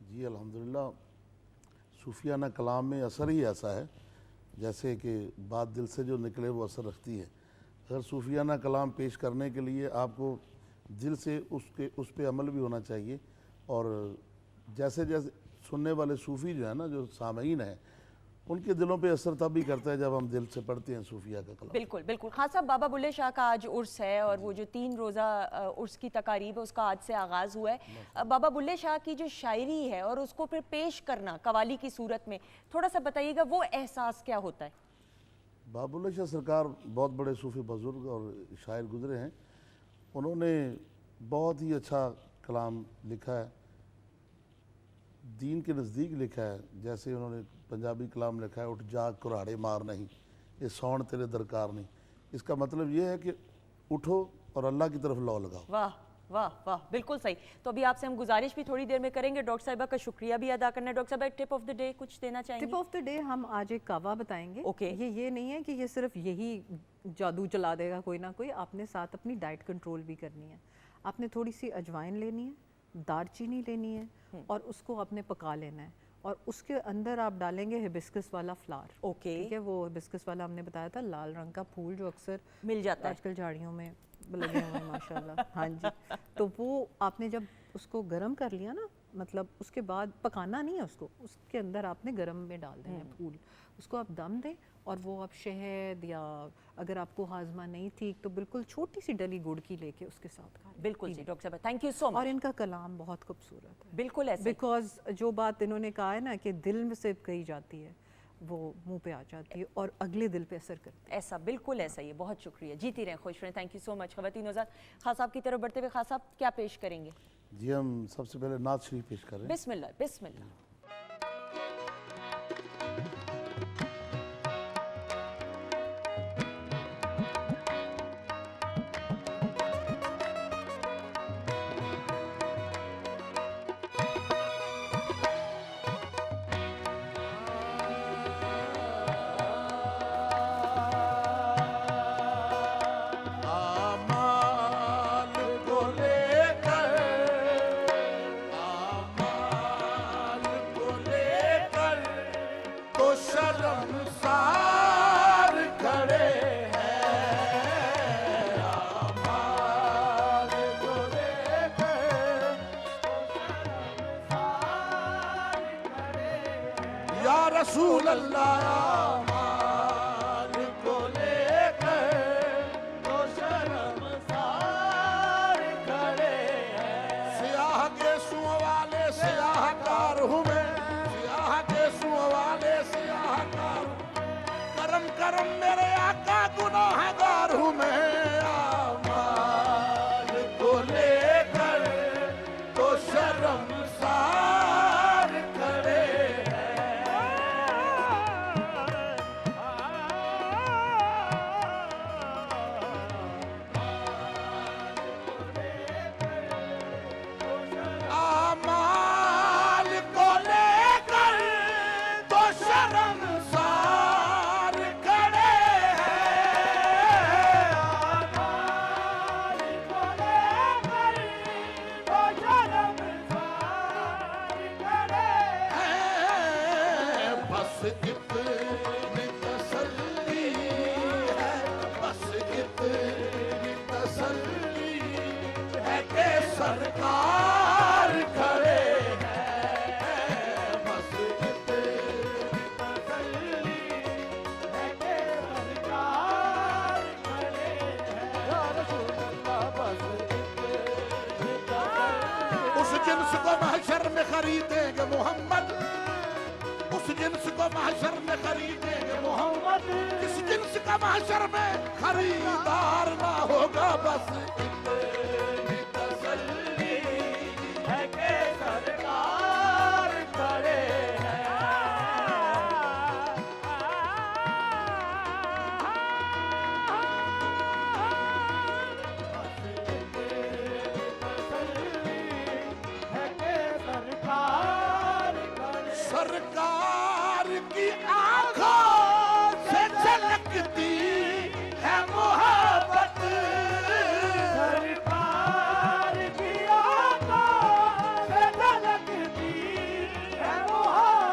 जी अल्हम्दुलिल्लाह, सूफियाना कलाम में असर ही ऐसा है जैसे कि बात दिल से जो निकले वो असर रखती है। अगर सूफियाना कलाम पेश करने के लिए आपको दिल से उस पे अमल भी होना चाहिए, और जैसे जैसे सुनने वाले सूफ़ी जो है ना, जो सामीन हैं, उनके दिलों पे असर तब भी करता है जब हम दिल से पढ़ते हैं सूफिया का कलाम। बिल्कुल बिल्कुल। खान साहब, बाबा बुल्ले शाह का आज उर्स है, और वो जो 3 रोज़ा उर्स की तकारीब है उसका आज से आगाज़ हुआ है। बाबा बुल्ले शाह की जो शायरी है और उसको फिर पेश करना कवाली की सूरत में, थोड़ा सा बताइएगा वो एहसास क्या होता है? बाबा बुल्ले शाह सरकार बहुत बड़े सूफ़ी बुज़ुर्ग और शायर गुज़रे हैं। उन्होंने बहुत ही अच्छा कलाम लिखा है, दीन के नज़दीक लिखा है। जैसे उन्होंने पंजाबी कलाम लिखा है, उठ जाग कुराड़े मार नहीं, ये सौन तेरे दरकार नहीं। इसका मतलब ये है कि उठो और अल्लाह की तरफ लौ लगाओ। वाह वाह वाह, बिल्कुल सही। तो अभी आपसे हम गुजारिश भी थोड़ी देर में करेंगे, डॉक्टर साहिबा का शुक्रिया भी अदा करना है। डॉक्टर साहिबा, टिप ऑफ द डे कुछ देना चाहेंगे? टिप ऑफ द डे हम आज एक कावा बताएंगे। ओके। ये नहीं है कि ये सिर्फ यही जादू चला देगा कोई ना कोई, आपने साथ अपनी डाइट कंट्रोल भी करनी है। आपने थोड़ी सी अजवाइन लेनी है, दालचीनी लेनी है, और उसको आपने पका लेना है, और उसके अंदर आप डालेंगे हिबिस्कस वाला फ्लावर। ओके। ठीक है, वो हिबिस्कस वाला हमने बताया था, लाल रंग का फूल जो अक्सर मिल जाता है आजकल झाड़ियों में لگے ہوئے ہیں ماشاءاللہ. ہاں جی, تو وہ آپ نے جب اس کو گرم کر لیا نا, مطلب اس کے بعد پکانا نہیں ہے اس کو, اس کے اندر آپ نے گرم میں ڈال دینا ہے پھول, اس کو آپ دم دیں, اور وہ آپ شہد یا اگر آپ کو ہاضمہ نہیں ٹھیک تو بالکل چھوٹی سی ڈلی گڑ کی لے کے اس کے ساتھ کھائیں. بالکل جی ڈاکٹر صاحبہ, تھینک یو سو اور مچ. ان کا کلام بہت خوبصورت ہے, بالکل ایسا ہی. بیکاز جو بات انہوں نے کہا ہے نا کہ دل میں سے کہی جاتی ہے وہ منہ پہ آ جاتی ہے اور اگلے دل پہ اثر کرتی ہے. ایسا بالکل ایسا ہی ہے. بہت شکریہ, جیتی رہیں, خوش رہیں. تھینک یو سو مچ. خواتین نوزاد خاص صاحب کی طرف بڑھتے ہوئے, خاص صاحب کیا پیش کریں گے؟ جی ہم سب سے پہلے نعت شریف پیش کر رہے ہیں. بسم اللہ بسم اللہ. رسول اللہ اعمال کو لے کر تو شرمسار کھڑے ہیں. سیاہ کے سو والے سیاہ کار ہوں میں, سیاہ کے سو والے سیاہ کار ہوں, کرم کرم میرے آقا گناہ گار ہوں میں. اعمال کو لے کر تو شرمسار کھڑے سرکار کھڑے ہیں. بس اتنی تسلی ہے کہ سرکار کھڑے ہیں. یا رسول اللہ بس اتنی تسلی. اس جنس کو محشر میں خریدیں گے محمد, اس جنس کو محشر میں خریدیں گے محمد, جس جنس کا محشر میں خریدار نہ ہوگا. بس سرکار کی آنکھوں سے جھلکتی ہے محبت, سرکار کی آنکھوں سے جھلکتی ہے محبت,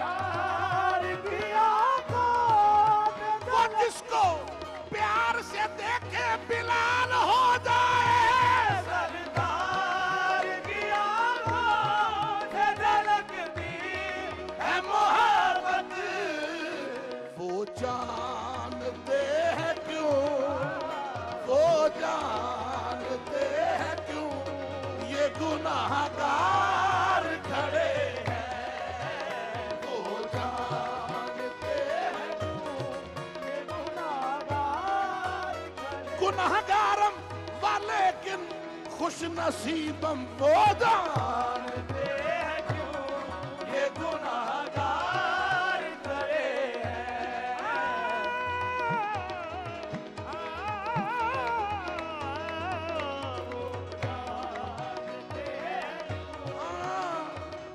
سرکار کی جس کو پیار سے دیکھے بلال ہو جائے. سرکار کی آنکھوں سے جھلکتی ہے محبت, وہ جانتے ہیں کیوں, وہ جانتے ہیں کیوں یہ گناہ گار کھڑے ہیں. وہ جانتے ہیں گناہگارم ولیکن خوش نصیبم وہ جانتے ہیں کیوں یہ گناہگار کھڑے ہیں.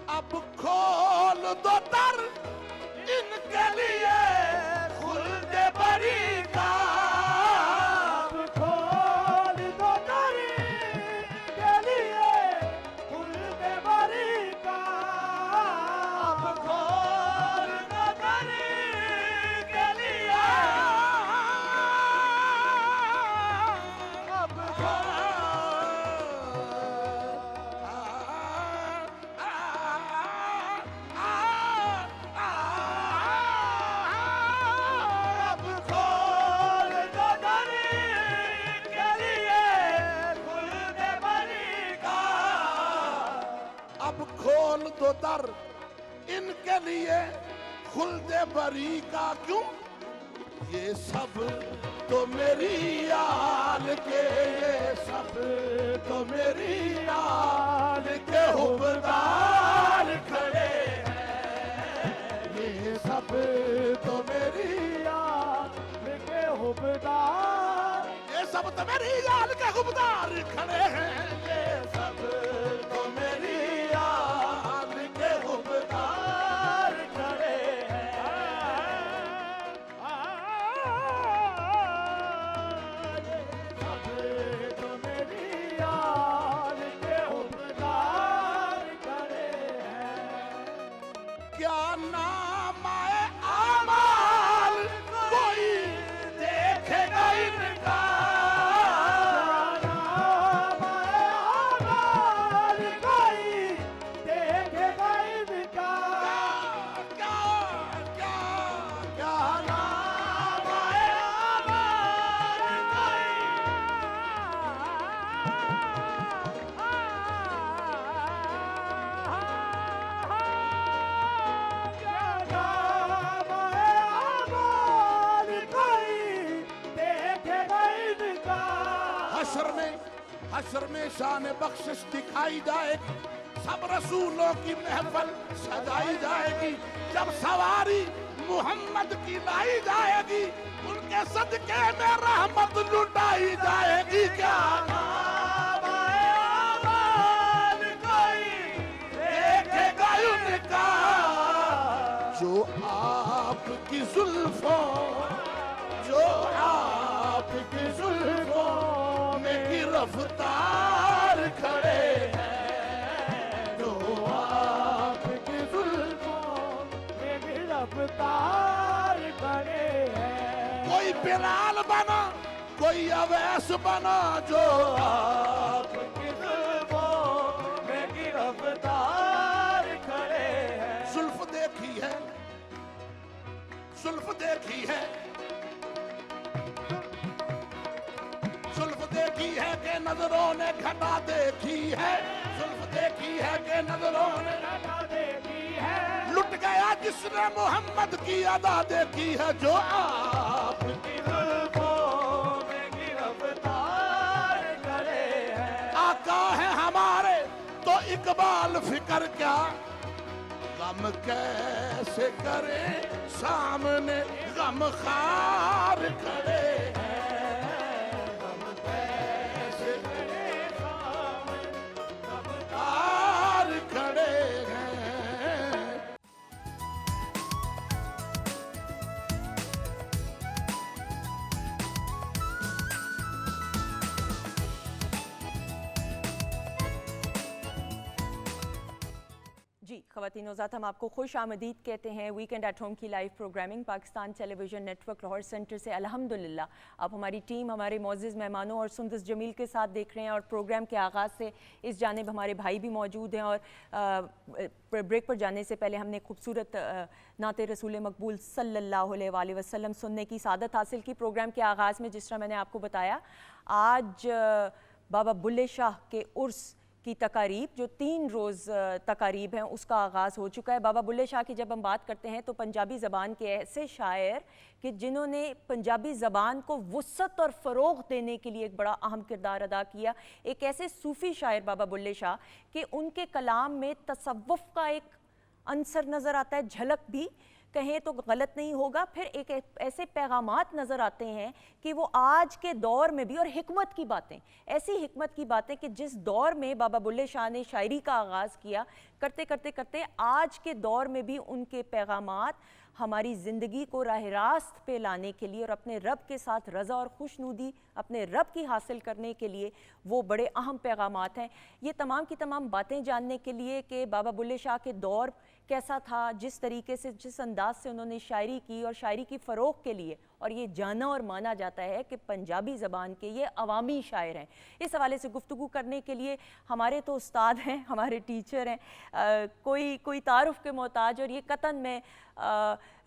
اب کھول دو در ان کے لیے خلد بری کا, کھول دو در दर इनके लिए खुल्दे बरी का क्यों, ये सब तो मेरी याद के, ये सब तो मेरी याद के हुबदार खड़े हैं, ये सब तो मेरी याद के हुबदार, ये सब तो मेरी याद के हुबदार खड़े हैं, ये सब तो मेरी याद के हुबदार खड़े हैं। ये सब तो मेरी याद के हुबदार खड़े हैं। क्या नाम आए आमाल कोई देखेगा इनका, नाम आए आमाल कोई देखेगा इनका, क्या क्या क्या नाम आए आमाल हशर में शान बख्शिश दिखाई जाएगी, सब रसूलों की महफल सजाई जाएगी, जब सवारी मोहम्मद की लाई जाएगी, उनके सदके में रहमत लुटाई जाएगी। क्या नाम आए आमाल कोई देखेगा उनका, जो आपकी जुल्फों, जो आपकी जुल्फों में गिरफ्तार खड़े हैं, जो आपकी जुल्फों में गिरफ्तार खड़े हैं। कोई बिलाल बना, कोई अवैस बना, जो आपकी जुल्फों में गिरफ्तार खड़े हैं। जुल्फ देखी है, जुल्फ देखी है, जुल्फ देखी है कि नजरों ने घटा देखी है, जुल्फ देखी है कि नजरों ने घटा देखी है, लुट गया जिसने मोहम्मद की अदा देखी है, जो आपकी जुल्फों में गिरफ्तार खड़े हैं। आका है हमारे तो इकबाल फिकर क्या, गम कैसे करे सामने गम खार खड़े हैं, गम कैसे करे सामने गम खार खड़े हैं। जी ख़वातीन नौज़ात, हम आपको खुश आमदीद कहते हैं वीकेंड एट होम की live programming Pakistan television network Lahore centre से। अल्हम्दुलिल्लाह आप हमारी टीम, हमारे मोअज़्ज़िज़ मेहमानों और सुंदस जमील के साथ देख रहे हैं, और प्रोग्राम के आगाज़ से इस जानिब हमारे भाई भी मौजूद हैं। और ब्रेक पर जाने से पहले हमने खूबसूरत नाते रसूल मकबूल सल्लल्लाहु अलैहि वसल्लम सुनने की सादत हासिल की। प्रोग्राम के आगाज़ में जिस तरह मैंने आपको बताया, आज बाबा बुल्ले शाह के उर्स की तकारीब, जो 3 रोज़ तकारीब हैं, उसका आगाज़ हो चुका है। बाबा बुल्ले शाह की जब हम बात करते हैं तो पंजाबी ज़बान के ऐसे शायर कि जिन्होंने पंजाबी ज़बान को वुसअत और फ़रोग़ देने के लिए एक बड़ा अहम किरदार अदा किया, एक ऐसे सूफ़ी शायर बाबा बुल्ले शाह कि उनके कलाम में तसव्वुफ़ का एक अंसर नज़र आता है, झलक भी कहें तो गलत नहीं होगा। फिर एक ऐसे पैगामात नज़र आते हैं कि वो आज के दौर में भी, और हिकमत की बातें, ऐसी हिकमत की बातें कि जिस दौर में बाबा बुल्ले शाह ने शायरी का आगाज़ किया, करते करते करते आज के दौर में भी उनके पैगामात हमारी ज़िंदगी को राह रास्त पे लाने के लिए और अपने रब के साथ रज़ा और खुशनुदी अपने रब की हासिल करने के लिए वो बड़े अहम पैगामात हैं। ये तमाम की तमाम बातें जानने के लिए कि बाबा बुल्ले शाह के दौर कैसा था, जिस तरीके से, जिस अंदाज से उन्होंने शायरी की और शायरी की फ़रोग़ के लिए اور یہ جانا اور مانا جاتا ہے کہ پنجابی زبان کے یہ عوامی شاعر ہیں. اس حوالے سے گفتگو کرنے کے لیے ہمارے تو استاد ہیں, ہمارے ٹیچر ہیں, کوئی تعارف کے محتاج, اور یہ قطعاً میں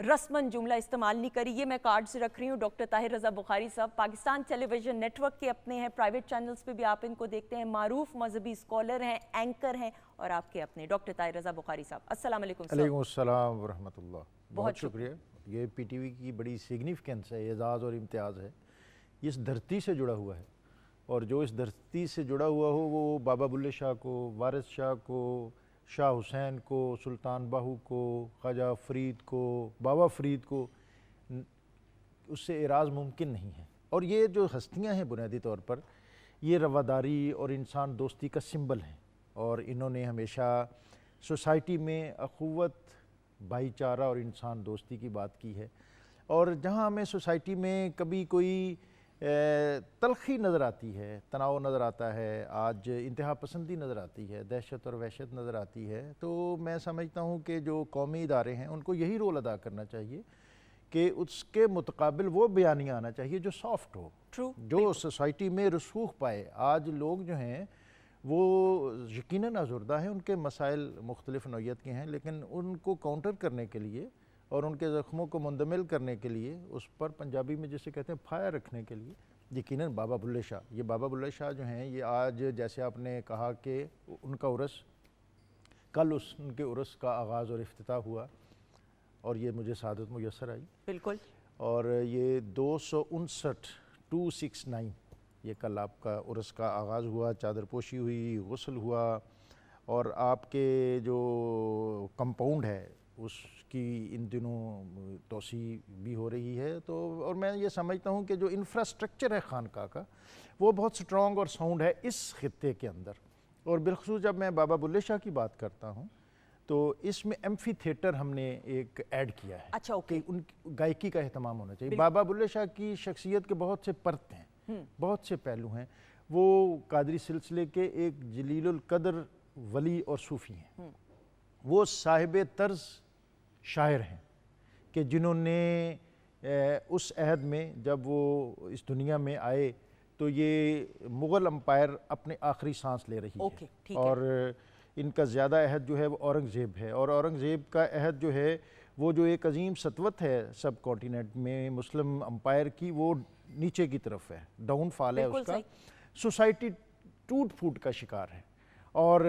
رسماً جملہ استعمال نہیں کری, یہ میں کارڈ سے رکھ رہی ہوں. ڈاکٹر طاہر رضا بخاری صاحب پاکستان ٹیلی ویژن نیٹ ورک کے اپنے ہیں, پرائیویٹ چینلز پہ بھی آپ ان کو دیکھتے ہیں, معروف مذہبی اسکالر ہیں, اینکر ہیں, اور آپ کے اپنے ڈاکٹر طاہر رضا بخاری صاحب. السلام علیکم سر. علیکم السلام ورحمۃ اللہ. بہت شکریہ. یہ پی ٹی وی کی بڑی سگنیفیکنس ہے, اعزاز اور امتیاز ہے. یہ اس دھرتی سے جڑا ہوا ہے, اور جو اس دھرتی سے جڑا ہوا ہو وہ بابا بلے شاہ کو, وارث شاہ کو, شاہ حسین کو, سلطان باہو کو, خواجہ فرید کو, بابا فرید کو, اس سے اعراض ممکن نہیں ہے. اور یہ جو ہستیاں ہیں بنیادی طور پر یہ رواداری اور انسان دوستی کا سمبل ہیں, اور انہوں نے ہمیشہ سوسائٹی میں اخوت, بھائی چارہ اور انسان دوستی کی بات کی ہے. اور جہاں ہمیں سوسائٹی میں کبھی کوئی تلخی نظر آتی ہے, تناؤ نظر آتا ہے, آج انتہا پسندی نظر آتی ہے, دہشت اور وحشت نظر آتی ہے, تو میں سمجھتا ہوں کہ جو قومی ادارے ہیں ان کو یہی رول ادا کرنا چاہیے کہ اس کے متقابل وہ بیانیہ آنا چاہیے جو سافٹ ہو, جو سوسائٹی میں رسوخ پائے. آج لوگ جو ہیں وہ یقیناً آزردہ ہیں, ان کے مسائل مختلف نوعیت کے ہیں, لیکن ان کو کاؤنٹر کرنے کے لیے اور ان کے زخموں کو مندمل کرنے کے لیے, اس پر پنجابی میں جسے کہتے ہیں فائر رکھنے کے لیے یقیناً بابا بلے شاہ, یہ بابا بلے شاہ جو ہیں یہ آج جیسے آپ نے کہا کہ ان کا عرس کل, ان کے عرس کا آغاز اور افتتاح ہوا, اور یہ مجھے سعادت میسر آئی. بالکل. اور یہ 269 یہ کل آپ کا عرس کا آغاز ہوا, چادر پوشی ہوئی, غسل ہوا, اور آپ کے جو کمپاؤنڈ ہے اس کی ان دنوں توسیع بھی ہو رہی ہے. تو اور میں یہ سمجھتا ہوں کہ جو انفراسٹرکچر ہے خانقاہ کا وہ بہت سٹرونگ اور ساؤنڈ ہے اس خطے کے اندر. اور بالخصوص جب میں بابا بلے شاہ کی بات کرتا ہوں تو اس میں ایمفی تھیٹر ہم نے ایک ایڈ کیا ہے. اچھا, کہ ان کی گائکی کا اہتمام ہونا چاہیے. بابا بلے شاہ کی شخصیت کے بہت سے پرت ہیں, بہت سے پہلو ہیں. وہ قادری سلسلے کے ایک جلیل القدر ولی اور صوفی ہیں. وہ صاحب طرز شاعر ہیں کہ جنہوں نے اس عہد میں جب وہ اس دنیا میں آئے تو یہ مغل امپائر اپنے آخری سانس لے رہی ہے, اور ان کا زیادہ عہد جو ہے وہ اورنگزیب ہے. اور اورنگزیب کا عہد جو ہے وہ جو ایک عظیم سطوت ہے سب کانٹیننٹ میں مسلم امپائر کی, وہ نیچے کی طرف ہے, ڈاؤن فال ہے اس کا. سوسائٹی ٹوٹ پھوٹ کا شکار ہے, اور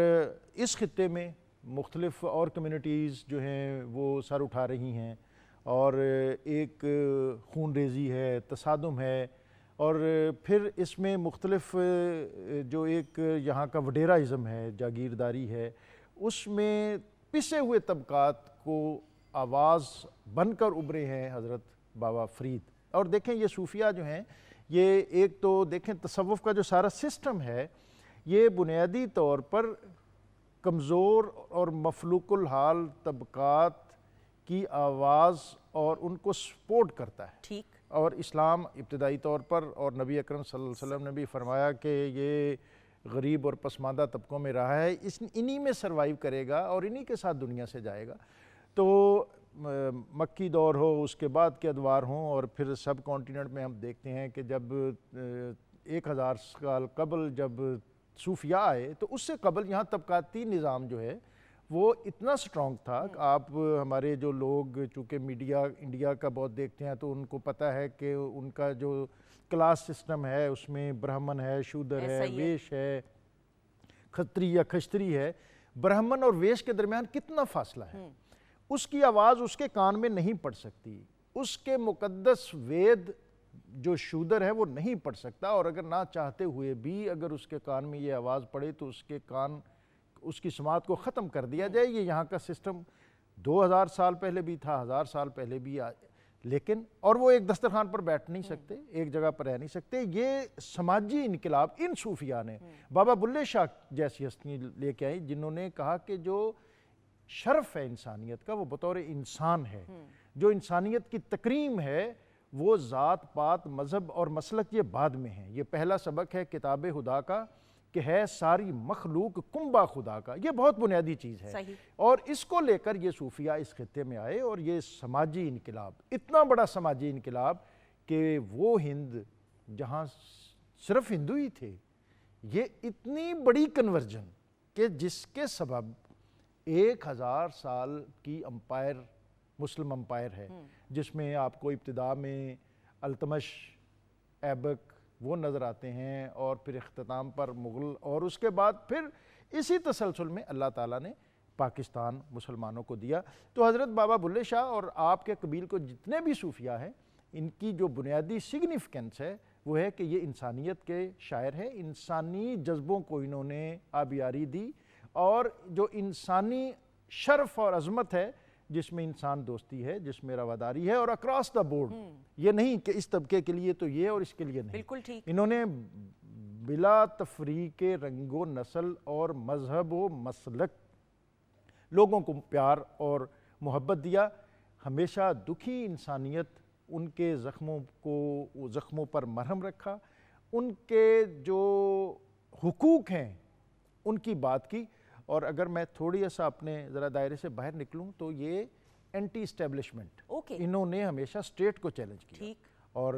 اس خطے میں مختلف اور کمیونٹیز جو ہیں وہ سر اٹھا رہی ہیں, اور ایک خون ریزی ہے, تصادم ہے, اور پھر اس میں مختلف جو ایک یہاں کا وڈیراازم ہے, جاگیرداری ہے, اس میں پسے ہوئے طبقات کو آواز بن کر ابھرے ہیں حضرت بابا فرید. اور دیکھیں یہ صوفیہ جو ہیں یہ ایک تو دیکھیں تصوف کا جو سارا سسٹم ہے یہ بنیادی طور پر کمزور اور مفلوق الحال طبقات کی آواز اور ان کو سپورٹ کرتا ہے. ٹھیک. اور اسلام ابتدائی طور پر اور نبی اکرم صلی اللہ علیہ وسلم نے بھی فرمایا کہ یہ غریب اور پسماندہ طبقوں میں رہا ہے, انہی میں سروائیو کرے گا اور انہی کے ساتھ دنیا سے جائے گا. تو مکی دور ہو, اس کے بعد کے ادوار ہوں, اور پھر سب کانٹیننٹ میں ہم دیکھتے ہیں کہ جب 1000 سال قبل جب صوفیاء آئے تو اس سے قبل یہاں طبقاتی نظام جو ہے وہ اتنا سٹرونگ تھا کہ آپ ہمارے جو لوگ چونکہ میڈیا انڈیا کا بہت دیکھتے ہیں تو ان کو پتہ ہے کہ ان کا جو کلاس سسٹم ہے اس میں برہمن ہے, شودر ہے, ویش ہے, کھتری یا کھشتری ہے. برہمن اور ویش کے درمیان کتنا فاصلہ ہے, اس کی آواز اس کے کان میں نہیں پڑ سکتی. اس کے مقدس وید جو شودر ہے وہ نہیں پڑھ سکتا, اور اگر نہ چاہتے ہوئے بھی اگر اس کے کان میں یہ آواز پڑے تو اس کے کان اس کی سماعت کو ختم کر دیا جائے. یہ یہاں کا سسٹم 2000 سال پہلے بھی تھا, 1000 سال پہلے بھی, لیکن اور وہ ایک دسترخوان پر بیٹھ نہیں سکتے, ایک جگہ پر رہ نہیں سکتے. یہ سماجی انقلاب ان صوفیاء نے بابا بلے شاہ جیسی ہستیاں لے کے آئی جنہوں نے کہا کہ جو شرف ہے انسانیت کا وہ بطور انسان ہے, جو انسانیت کی تکریم ہے وہ ذات پات مذہب اور مسلک یہ بعد میں ہے. یہ پہلا سبق ہے کتاب خدا کا کہ ہے ساری مخلوق کنبہ خدا کا. یہ بہت بنیادی چیز ہے, اور اس کو لے کر یہ صوفیاء اس خطے میں آئے, اور یہ سماجی انقلاب اتنا بڑا سماجی انقلاب کہ وہ ہند جہاں صرف ہندو ہی تھے، یہ اتنی بڑی کنورژن کہ جس کے سبب 1000 سال کی امپائر، مسلم امپائر ہے، جس میں آپ کو ابتدا میں التمش، ایبک وہ نظر آتے ہیں، اور پھر اختتام پر مغل، اور اس کے بعد پھر اسی تسلسل میں اللہ تعالیٰ نے پاکستان مسلمانوں کو دیا۔ تو حضرت بابا بلے شاہ اور آپ کے قبیل کو جتنے بھی صوفیاء ہیں، ان کی جو بنیادی سگنیفیکنس ہے وہ ہے کہ یہ انسانیت کے شاعر ہیں، انسانی جذبوں کو انہوں نے آبیاری دی، اور جو انسانی شرف اور عظمت ہے جس میں انسان دوستی ہے، جس میں رواداری ہے، اور اکراس دا بورڈ، یہ نہیں کہ اس طبقے کے لیے تو یہ اور اس کے لیے نہیں، بالکل ٹھیک، انہوں نے بلا تفریق رنگ و نسل اور مذہب و مسلک لوگوں کو پیار اور محبت دیا۔ ہمیشہ دکھی انسانیت، ان کے زخموں پر مرہم رکھا، ان کے جو حقوق ہیں ان کی بات کی۔ اور اگر میں تھوڑی سا اپنے ذرا دائرے سے باہر نکلوں تو یہ اینٹی اسٹیبلشمنٹ، انہوں نے ہمیشہ اسٹیٹ کو چیلنج کیا، اور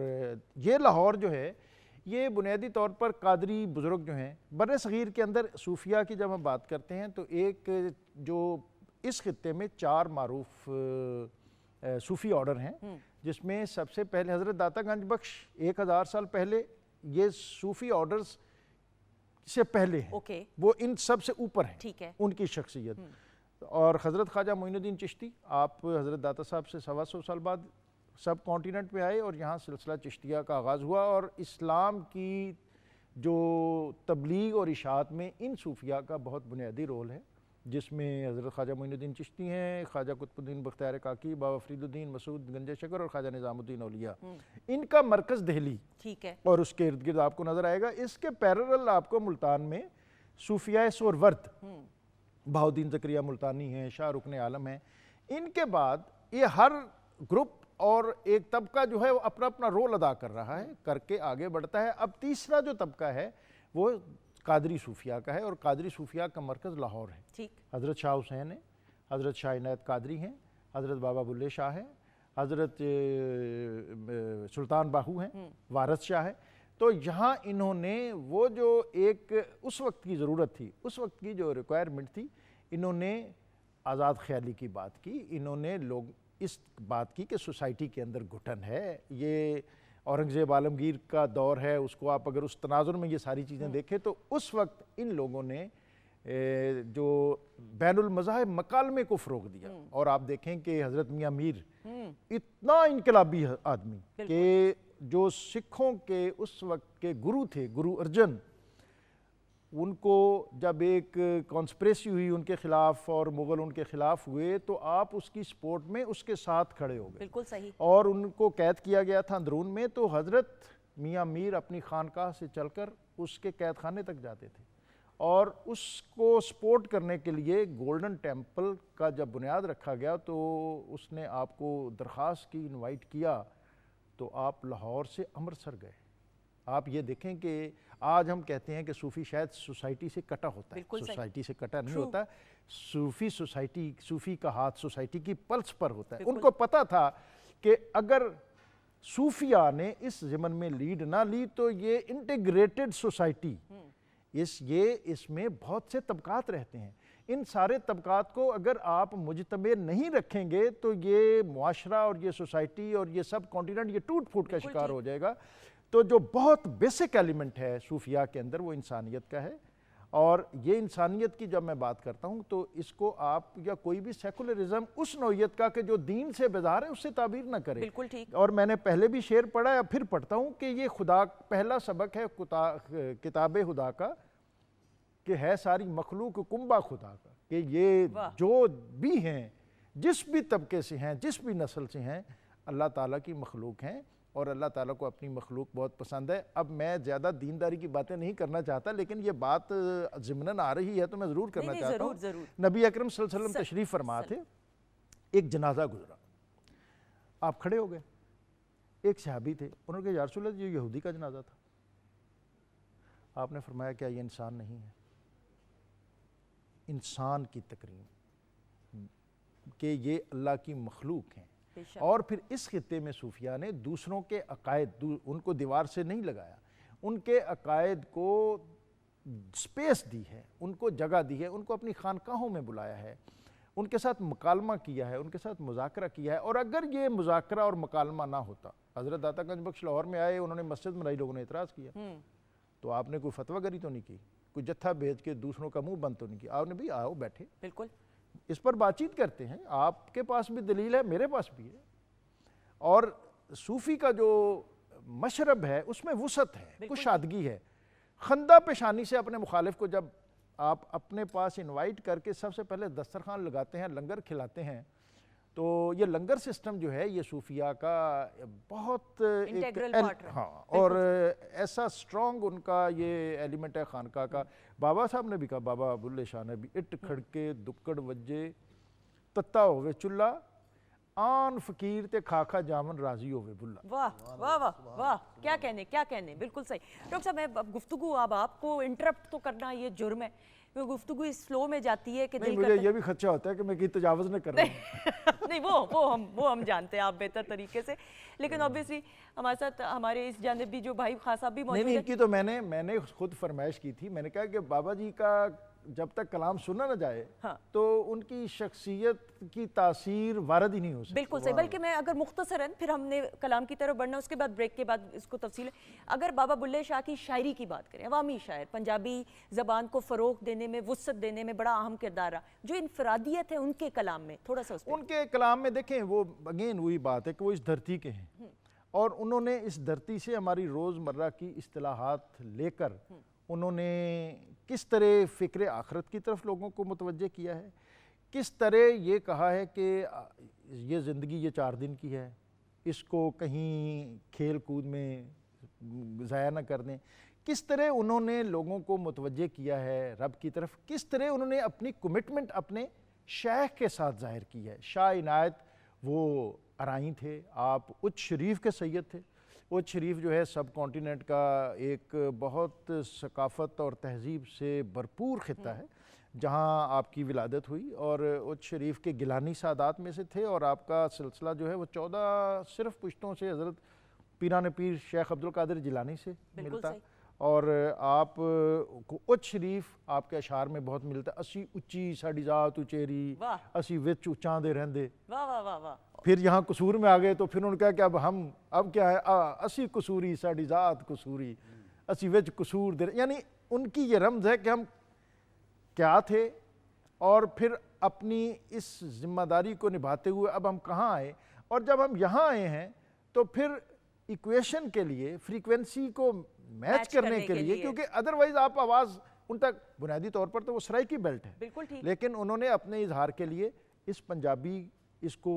یہ لاہور جو ہے یہ بنیادی طور پر قادری بزرگ جو ہیں بر صغیر کے اندر صوفیاء کی جب ہم بات کرتے ہیں تو ایک جو اس خطے میں 4 معروف صوفی آرڈر ہیں، جس میں سب سے پہلے حضرت داتا گنج بخش 1000 سال پہلے، یہ صوفی آرڈرز سے پہلے ہیں، وہ ان سب سے اوپر ہیں ان کی شخصیت۔ اور حضرت خواجہ معین الدین چشتی، آپ حضرت داتا صاحب سے 125 سال بعد سب کانٹیننٹ پہ آئے، اور یہاں سلسلہ چشتیہ کا آغاز ہوا، اور اسلام کی جو تبلیغ اور اشاعت میں ان صوفیاء کا بہت بنیادی رول ہے، جس میں حضرت خواجہ معین الدین چشتی ہیں، خواجہ قطب الدین بختیار کاکی، بابا فرید الدین مسعود گنج شکر، اور خواجہ نظام الدین اولیاء۔ ان کا مرکز دہلی اور اس کے ارد گرد آپ کو نظر آئے گا۔ اس کے پیرلل آپ کو ملتان میں صوفیاء سہروردھ، بہاؤالدین زکریا ملتانی ہیں، شاہ رکن عالم ہیں۔ ان کے بعد یہ ہر گروپ اور ایک طبقہ جو ہے وہ اپنا اپنا رول ادا کر رہا ہے، کر کے آگے بڑھتا ہے۔ اب تیسرا جو طبقہ ہے وہ قادری صوفیاء کا ہے، اور قادری صوفیاء کا مرکز لاہور ہے۔ حضرت شاہ حسین ہیں، حضرت شاہ عنایت قادری ہیں، حضرت بابا بلے شاہ ہیں، حضرت سلطان باہو ہیں، وارث شاہ ہے۔ تو یہاں انہوں نے وہ جو ایک اس وقت کی ضرورت تھی، اس وقت کی جو ریکوائرمنٹ تھی، انہوں نے آزاد خیالی کی بات کی، انہوں نے لوگ اس بات کی کہ سوسائٹی کے اندر گھٹن ہے، یہ اورنگزیب عالمگیر کا دور ہے، اس کو آپ اگر اس تناظر میں یہ ساری چیزیں دیکھیں تو اس وقت ان لوگوں نے جو بین المذاہب مکالمے کو فروغ دیا۔ اور آپ دیکھیں کہ حضرت میاں میر اتنا انقلابی آدمی کہ جو سکھوں کے اس وقت کے گرو تھے، گرو ارجن، ان کو جب ایک کانسپریسی ہوئی ان کے خلاف اور مغل ان کے خلاف ہوئے تو آپ اس کی سپورٹ میں اس کے ساتھ کھڑے ہو گئے، بالکل صحیح، اور ان کو قید کیا گیا تھا اندرون میں۔ تو حضرت میاں میر اپنی خانقاہ سے چل کر اس کے قید خانے تک جاتے تھے، اور اس کو سپورٹ کرنے کے لیے گولڈن ٹیمپل کا جب بنیاد رکھا گیا تو اس نے آپ کو درخواست کی، انوائٹ کیا، تو آپ لاہور سے امرتسر گئے۔ آپ یہ دیکھیں کہ آج ہم کہتے ہیں کہ صوفی شاید سوسائٹی سے کٹا ہوتا ہے، سوسائٹی سے کٹا نہیں ہوتا، صوفی سوسائٹی، صوفی کا ہاتھ سوسائٹی کی پلس پر ہوتا ہے۔ ان کو پتا تھا کہ اگر صوفیاء نے اس ضمن میں لیڈ نہ لی تو یہ انٹیگریٹڈ سوسائٹی، اس میں بہت سے طبقات رہتے ہیں، ان سارے طبقات کو اگر آپ مجتمع نہیں رکھیں گے تو یہ معاشرہ اور یہ سوسائٹی اور یہ سب کانٹیننٹ یہ ٹوٹ پھوٹ کا شکار ہو جائے گا۔ تو جو بہت بیسک ایلیمنٹ ہے صوفیاء کے اندر وہ انسانیت کا ہے، اور یہ انسانیت کی جب میں بات کرتا ہوں تو اس کو آپ یا کوئی بھی سیکولرزم اس نوعیت کا کہ جو دین سے بیزار ہے اس سے تعبیر نہ کرے۔ بالکل ٹھیک۔ اور میں نے پہلے بھی شعر پڑھا ہے، پھر پڑھتا ہوں کہ یہ خدا پہلا سبق ہے کتاب خدا کا کہ ہے ساری مخلوق کنبہ خدا کا، کہ یہ جو بھی ہیں، جس بھی طبقے سے ہیں، جس بھی نسل سے ہیں، اللہ تعالیٰ کی مخلوق ہیں، اور اللہ تعالیٰ کو اپنی مخلوق بہت پسند ہے۔ اب میں زیادہ دینداری کی باتیں نہیں کرنا چاہتا، لیکن یہ بات ضمناً آ رہی ہے تو میں ضرور کرنا چاہتا ہوں۔ نبی اکرم صلی اللہ علیہ وسلم تشریف فرما تھے، ایک جنازہ گزرا، آپ کھڑے ہو گئے، ایک صحابی تھے، انہوں نے کہا یا رسول اللہ یہ یہودی کا جنازہ تھا۔ آپ نے فرمایا کیا یہ انسان نہیں ہے؟ انسان کی تکریم کہ یہ اللہ کی مخلوق ہیں، اور پھر اس خطے میں صوفیہ نے دوسروں کے عقائد ان کو دیوار سے نہیں لگایا، ان کے عقائد کو سپیس دی ہے، ان کو جگہ دی ہے، ان کو اپنی خانقاہوں میں بلایا ہے، ان کے ساتھ مکالمہ کیا ہے، ان کے ساتھ مذاکرہ کیا ہے. اور اگر یہ مذاکرہ اور مکالمہ نہ ہوتا، حضرت داتا گنج بخش لاہور میں آئے، انہوں نے مسجد بنائی، لوگوں نے اعتراض کیا، تو آپ نے کوئی فتویٰ گری تو نہیں کی، کوئی جتھا بھیج کے دوسروں کا منہ بند تو نہیں کیا، آپ نے بھی آؤ بیٹھے بالکل اس پر بات چیت کرتے ہیں، آپ کے پاس بھی دلیل ہے، میرے پاس بھی ہے. اور صوفی کا جو مشرب ہے اس میں وسعت ہے، کشادگی ہے. خندہ پیشانی سے اپنے مخالف کو جب آپ اپنے پاس انوائٹ کر کے سب سے پہلے دسترخوان لگاتے ہیں، لنگر کھلاتے ہیں، تو یہ لنگر سسٹم جو ہے یہ صوفیہ کا بہت انٹیگرل پارٹ ہے. ہاں، اور ایسا سٹرونگ ان کا یہ ایلیمنٹ ہے خانقاہ کا. بابا صاحب نے بھی کہا، بابا بلے شاہ نے بھی، اٹ کھڑکے دکڑ وجے تتا ہوئے چلا، آن فقیر تے کھاکھا جامن راضی ہوئے بلا. واہ واہ واہ واہ، کیا کہنے کیا کہنے، بالکل صحیح. ڈاکٹر صاحب میں گفتگو اب آپ کو انٹرپٹ تو کرنا یہ جرم ہے، گفتگو اس فلو میں جاتی ہے کہ نہیں، دل مجھے یہ بھی خدشہ ہوتا ہے کہ میں کہیں تجاوز نہ کر رہا ہوں. نہیں وہ ہم جانتے ہیں آپ بہتر طریقے سے، لیکن اوبیسلی ہمارے ساتھ ہمارے اس جانب بھی جو بھائی خان صاحب بھی موجود نہیں، ہیں. ان کی تو میں نے خود فرمائش کی تھی، میں نے کہا کہ بابا جی کا جب تک کلام سنا نہ جائے تو ان کی شخصیت کی تاثیر وارد ہی نہیں ہو سکتی. بالکل صحیح. بلکہ میں اگر مختصراً پھر ہم نے کلام کی طرف بڑھنا، اس کے بعد بریک کے بعد اس کو تفصیل. اگر بابا بلے شاہ کی شاعری کی بات کریں، عوامی شاعر، پنجابی زبان کو فروغ دینے میں، وسعت دینے میں بڑا اہم کردار رہا، جو انفرادیت ہے ان کے کلام میں تھوڑا سا ان کے کلام میں دیکھیں، وہ اگین وہی بات ہے کہ وہ اس دھرتی کے ہیں، اور انہوں نے اس دھرتی سے ہماری روزمرہ کی اصطلاحات لے کر انہوں نے کس طرح فکر آخرت کی طرف لوگوں کو متوجہ کیا ہے، کس طرح یہ کہا ہے کہ یہ زندگی یہ 4 دن کی ہے، اس کو کہیں کھیل کود میں ضائع نہ کر دیں، کس طرح انہوں نے لوگوں کو متوجہ کیا ہے رب کی طرف، کس طرح انہوں نے اپنی کمٹمنٹ اپنے شیخ کے ساتھ ظاہر کی ہے. شاہ عنایت وہ ارائیں تھے، آپ اچ شریف کے سید تھے. اچ شریف جو ہے سب کانٹیننٹ کا ایک بہت ثقافت اور تہذیب سے بھرپور خطہ ہے جہاں آپ کی ولادت ہوئی، اور اچ شریف کے گیلانی سادات میں سے تھے، اور آپ کا سلسلہ جو ہے وہ 14 صرف پشتوں سے حضرت پیران پیر شیخ عبدالقادر جیلانی سے ملتا، اور آپ کو اچ شریف آپ کے اشعار میں بہت ملتا ہے. اسی اچی ساڑی ذات اچیری، اسی وچ اچاں دے رہندے. واہ واہ واہ واہ. پھر یہاں قصور میں آ گئے تو پھر انہوں نے کہا کہ اب کیا ہے، اسی قصوری ساڑی ذات قصوری، اسی وچ قصور دے. یعنی ان کی یہ رمز ہے کہ ہم کیا تھے، اور پھر اپنی اس ذمہ داری کو نبھاتے ہوئے اب ہم کہاں آئے، اور جب ہم یہاں آئے ہیں تو پھر ایکویشن کے لیے، فریکوینسی کو میچ کرنے کے لیے، کیونکہ ادروائز آپ آواز ان تک بنیادی طور پر تو وہ سرائکی بیلٹ ہے، بالکل ٹھیک. لیکن انہوں نے اپنے اظہار کے لیے اس پنجابی اس کو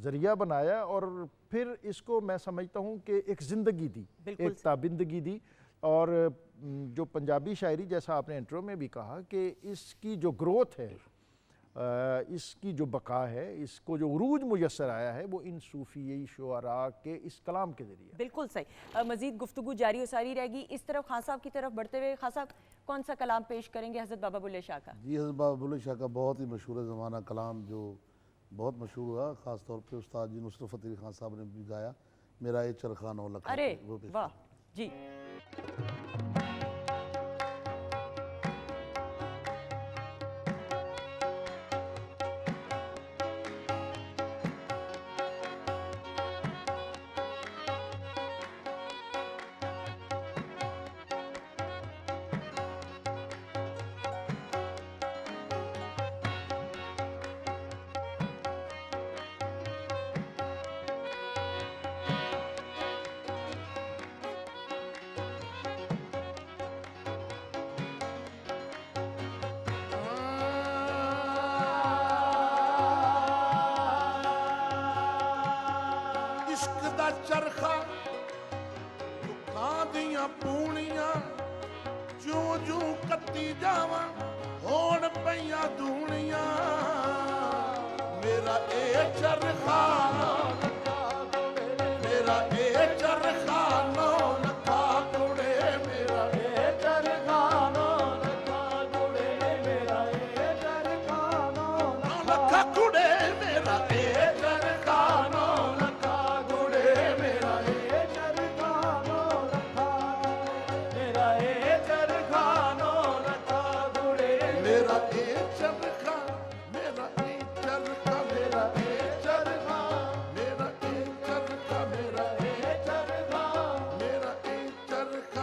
ذریعہ بنایا، اور پھر اس کو میں سمجھتا ہوں کہ ایک زندگی دی، ایک تابندگی دی. اور جو پنجابی شاعری، جیسا آپ نے انٹرو میں بھی کہا، کہ اس کی جو گروتھ ہے، اس کی جو بقا ہے، اس کو جو عروج میسر آیا ہے، وہ ان صوفی شعراء کے اس کلام کے ذریعے. بالکل صحیح. مزید گفتگو جاری و ساری رہے گی. اس طرف خان صاحب کی طرف بڑھتے ہوئے، خان صاحب کون سا کلام پیش کریں گے حضرت بابا بلے شاہ کا؟ جی، حضرت بابا بلے شاہ کا بہت ہی مشہور زمانہ کلام جو بہت مشہور ہوا، خاص طور پہ استاد جی نصرت فتح علی خان صاحب نے بھی گایا، میرا اے چرخانہ لکھا. ارے واہ جی. چرخا دکھاں دیاں پونیاں جوں جوں کتی جاواں ہون پیاں دھونیاں میرا اے چرخا میرا اے چرخا نو لکھا گڑے میرا اے چرخا نو لکھا گڑے میرا اے چرخا نو لکھا گڑے میرا اے چرخا نو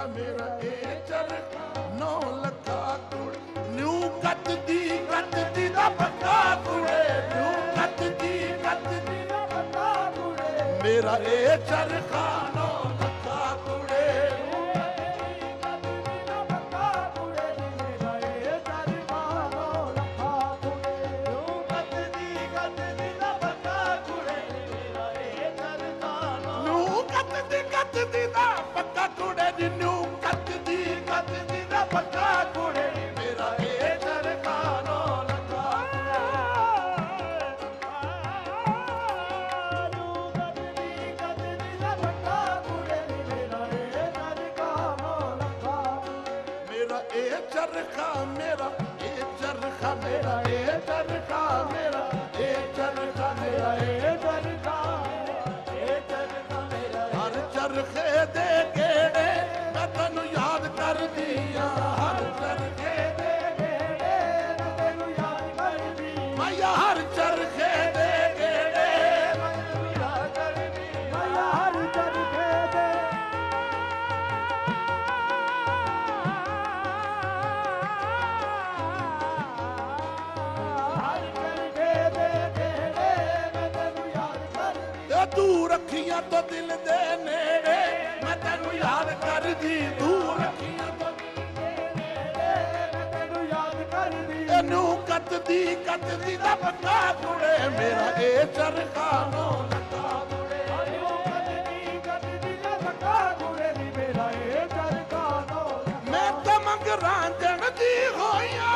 ਚਰਖਾ ਮੇਰਾ ਇਹ ਚਰਖਾ 9 ਲੱਖਾ ਕੁੜੇ ਨਿਊ ਕੱਤ ਦੀ ਦਾ ਪੱਕਾ ਕੁੜੇ ਨਿਊ ਕੱਤ ਦੀ ਦਾ ਪੱਕਾ ਕੁੜੇ ਮੇਰਾ ਇਹ ਚਰਖਾ 9 ਲੱਖਾ ਕੁੜੇ ਕੱਤਦੀ ਦਾ ਪੱਕਾ ਕੁੜੇ ਨੀ ਨਿਊ ਕੱਤਦੀ ਦਾ ਪੱਕਾ ਕੁੜੇ ਮੇਰਾ ਇਹ ਚਰਖਾ 9 ਲੱਖਾ ਨਿਊ ਕੱਤਦੀ ਦਾ ਪੱਕਾ ਕੁੜੇ ਮੇਰਾ ਇਹ ਚਰਖਾ 9 ਲੱਖਾ ਮੇਰਾ ਇਹ ਚਰਖਾ ਮੇਰਾ ਇਹ ਚਰਖਾ ਮੇਰਾ ਇਹ ਚਰਖਾ ਮੇਰਾ ਇਹ ਚਰਖਾ ਮੇਰਾ ਇਹ ਚਰਖਾ ਚਰਖੇ ਦੇ ਗੇੜੇ ਮੈਂ ਤੈਨੂੰ ਯਾਦ ਕਰਦੀ ਆ ਹਰ ਚਰਖੇ ਦੇ ਗੇੜੇ ਮੈਂ ਤੈਨੂੰ ਯਾਦ ਕਰਦੀ ਮੈਂ ਹਰ ਚਰਖੇ ਦੇ ਗੇੜੇ ਮੈਂ ਤੈਨੂੰ ਯਾਦ ਕਰਦੀ ਮੈਂ ਹਰ ਚਰਖੇ ਦੇ ਗੇੜੇ ਮੈਂ ਤੈਨੂੰ ਯਾਦ ਕਰਦੀ ਤੇ ਤੂੰ ਰੱਖੀਆਂ ਤੋਂ ਦਿਲ ਦੇ ਨੇੜੇ ਮੈਂ ਤੈਨੂੰ ਯਾਦ ਕਰਦੀ ਦੂਰ ਰੱਖੀਆਂ ਤੋਂ ਦਿਲ ਦੇ ਨੇੜੇ ਮੈਂ ਤੈਨੂੰ ਯਾਦ ਕਰਦੀ ਇਹਨੂੰ ਕੱਤਦੀ ਦਾ ਪੱਕਾ ਕੁੜੇ ਮੇਰਾ ਇਹ ਚਰਖਾ 9 ਲੱਖਾ ਕੁੜੇ ਕੱਤਦੀ ਦਾ ਪੱਕਾ ਕੁੜੇ ਨੀ ਮੇਰਾ ਇਹ ਚਰਖਾ 9 ਲੱਖਾ ਮੈਂ ਤਾਂ ਮੰਗ ਰਾਂਝਣ ਦੀ ਹੋਈਆਂ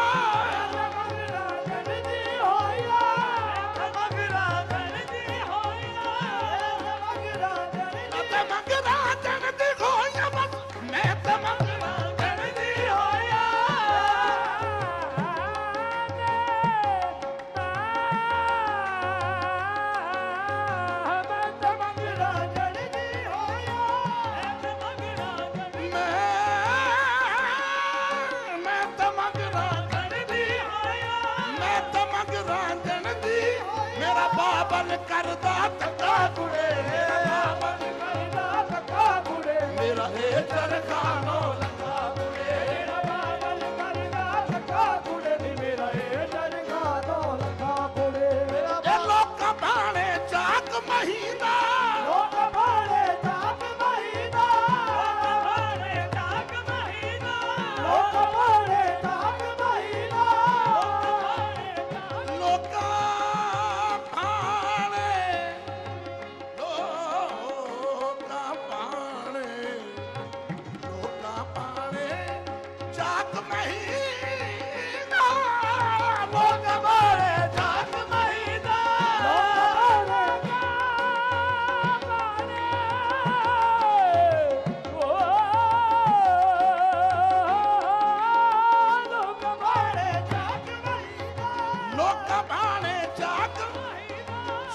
ਬਾਬਲ ਕਰਦਾ ਧੱਕਾ ਕੁੜੇ ਮੇਰਾ ਬਾਬਲ ਕਰਦਾ ਧੱਕਾ ਕੁੜੇ ਮੇਰਾ ਇਹ ਚਰਖਾ 9 ਲੱਖਾ ਕੁੜੇ ਮੇਰਾ ਬਾਬਲ ਕਰਦਾ ਧੱਕਾ ਕੁੜੇ ਨੀ ਮੇਰਾ ਇਹ ਚਰਖਾ 9 ਲੱਖਾ ਕੁੜੇ ਇਹ ਲੋਕਾਂ ਬਾਣੇ ਚਾਕ ਮਹੀਨਾ ਲੋਕਾਂ ਬਾਣੇ ਚਾਕ ਮਹੀਨਾ ਲੋਕਾਂ ਬਾਣੇ ਚਾਕ ਮਹੀਨਾ ਲੋਕਾਂ ਬਾਣੇ ਚਾਕ ਮਹੀਨਾ ਲੋਕਾਂ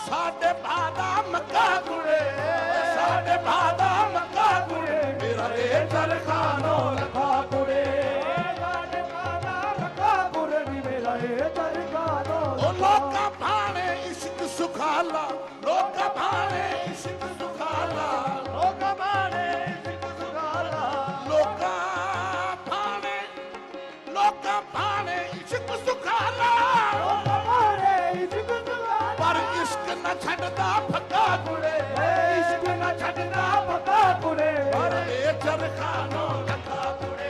ਸਾਡੇ ਬਾਦਾ ਮੱਕਾ ਕੁੜੇ ਸਾਡੇ ਬਾਦਾ ਮੱਕਾ ਕੁੜੇ ਮੇਰਾ ਇਹ ਚਰਖਾ 9 ਲੱਖਾ ਕੁੜੇ ਸਾਡੇ ਬਾਦਾ ਮੱਕਾ ਕੁੜੇ ਨੀ ਮੇਰਾ ਇਹ ਚਰਖਾ 9 ਉਹ ਲੋਕਾਂ ਭਾਣੇ ਇਸ਼ਕ ਸੁਖਾਲਾ ਲੋਕਾਂ ਭਾਣੇ ਇਸ਼ਕ ਸੁਖਾਲਾ ਲੋਕਾਂ ਭਾਣੇ ਇਸ਼ਕ ਸੁਖਾਲਾ ਲੋਕਾਂ ਭਾਣੇ ਇਸ਼ਕ ਸੁਖਾਲਾ ਪਰ ਇਸ਼ਕ ਨਾ ਛੱਡਦਾ ਫੱਕਾ ਕੁੜੇ ਇਸ਼ਕ ਨਾ ਛੱਡਦਾ ਫੱਕਾ ਕੁੜੇ ਪਰ ਇਹ ਚਰਖਾ 9 ਲੱਖਾ ਕੁੜੇ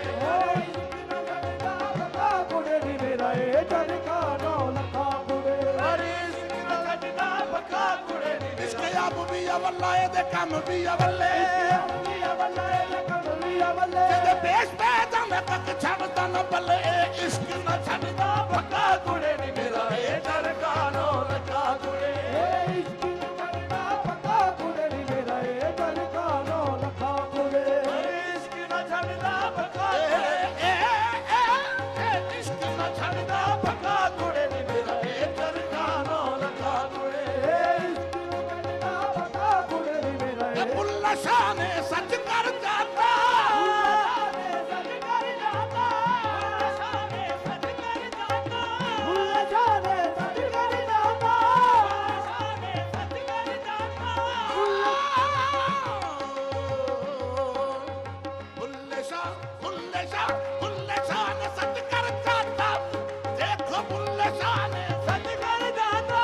ਇਸ਼ਕ ਨਾ ਛੱਡਦਾ ਫੱਕਾ ਕੁੜੇ ਨੀ ਮੇਰਾ ਇਹ ਚਰਖਾ 9 ਲੱਖਾ ਕੁੜੇ ਪਰ ਇਸ਼ਕ ਨਾ ਛੱਡਦਾ ਫੱਕਾ ਕੁੜੇ ਨੀ ਇਸ਼ਕ ਆਪ ਵੀ ਅਵੱਲਾ ਇਹਦੇ ਕੰਮ ਵੀ ਅਵੱਲੇ ਇਹਦੇ ਕੰਮ ਵੀ ਅਵੱਲੇ ਜਿਹਦੇ ਪੇਸ਼ ਪੈ ਜਾਂਦਾ ਤੱਕ ਛੱਡਦਾ ਨਾ ਬੱਲੇ ਇਸ਼ਕ ਨਾ ਛੱਡਦਾ ਫੱਕਾ ਕੁੜੇ ਨੀ ਮੇਰਾ ਇਹ ਚਰਖਾ 9 ਲੱਖਾ ਕੁੜੇ ਇਸ਼ਕ ਨਾ ਛੱਡਦਾ ਫੱਕਾ ਕੁੜੇ ਨੀ ਮੇਰਾ ਇਹ ਚਰਖਾ 9 ਲੱਖਾ ਕੁੜੇ ਇਸ਼ਕ ਨਾ ਛੱਡਦਾ ਫੱਕਾ ਇਸ਼ਕ ਨਾ ਛੱਡਦਾ ਫੱਕਾ ਕੁੜੇ ਨੀ ਮੇਰਾ ਇਹ ਚਰਖਾ 9 ਲੱਖਾ ਕੁੜੇ ਇਸ਼ਕ ਨਾ ਛੱਡਦਾ ਫੱਕਾ ਕੁੜੇ ਨੀ ਮੇਰਾ ਇਹ ਬੁੱਲਾ ਸ਼ਾਹ ਨੇ ਸੱਚ ਕਰ ਦਿੱਤਾ بلے شاہ نے سچ کر جاتا دیکھو بلے شاہ نے سچ کر جاتا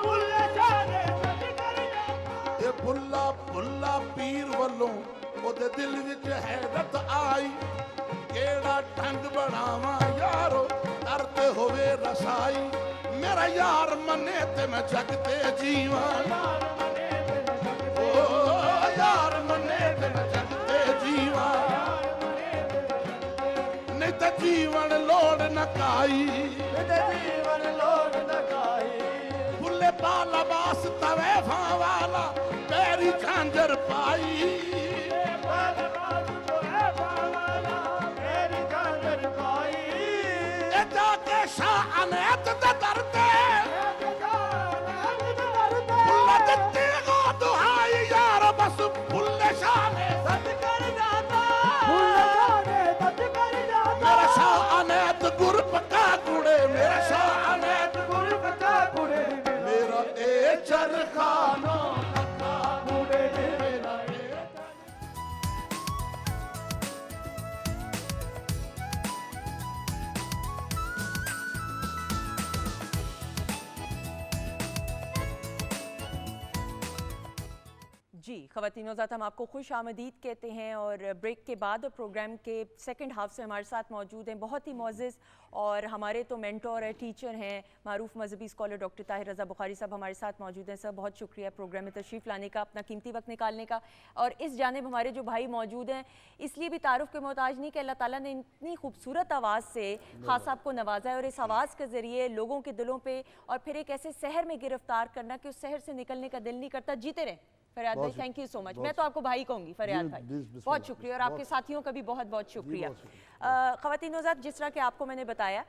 بلے شاہ نے سچ کر جاتا اے بلا بلا پیر والوں او دے دل وچ حیرت آئی کیڑا ڈھنگ بناواں یارو کرتے ہوئے رسائی میرا یار منے تے میں جگ تے جیواں یار منے تے میں جگ تے جیواں نہیں تے جیون لوڑ نہ کائی بھلے بالا باس توے فاں والا پیری جھانجر پائی شاہ انیت دے درتے بھلا دتے گو دہائی یار بس بھلے شاہ نے سچ کر جاتا میرا شاہ انیت گر پکا کڑے میرا شاہ انیت گر پکا کڑے میرا اے چرخانہ پکا کڑے میرا جی خواتین حضرات ہم آپ کو خوش آمدید کہتے ہیں اور بریک کے بعد پروگرام کے سیکنڈ ہاف سے ہمارے ساتھ موجود ہیں بہت ہی معزز اور ہمارے تو مینٹور ہے ٹیچر ہیں معروف مذہبی اسکالر ڈاکٹر طاہر رضا بخاری صاحب ہمارے ساتھ موجود ہیں. سر بہت شکریہ پروگرام میں تشریف لانے کا اپنا قیمتی وقت نکالنے کا. اور اس جانب ہمارے جو بھائی موجود ہیں اس لیے بھی تعارف کے محتاج نہیں کہ اللہ تعالیٰ نے اتنی خوبصورت آواز سے خاص صاحب کو نوازا ہے اور اس آواز کے ذریعے لوگوں کے دلوں پہ اور پھر ایک ایسے سحر میں گرفتار کرنا کہ اس سحر سے نکلنے کا دل نہیں کرتا. جیتے رہیں فریاد بھائی, تھینک یو سو مچ. میں تو آپ کو بھائی کہوں گی فریاد بھائی, بہت شکریہ اور آپ کے ساتھیوں کا بھی بہت بہت شکریہ. خواتین حضرات جس طرح کہ آپ کو میں نے بتایا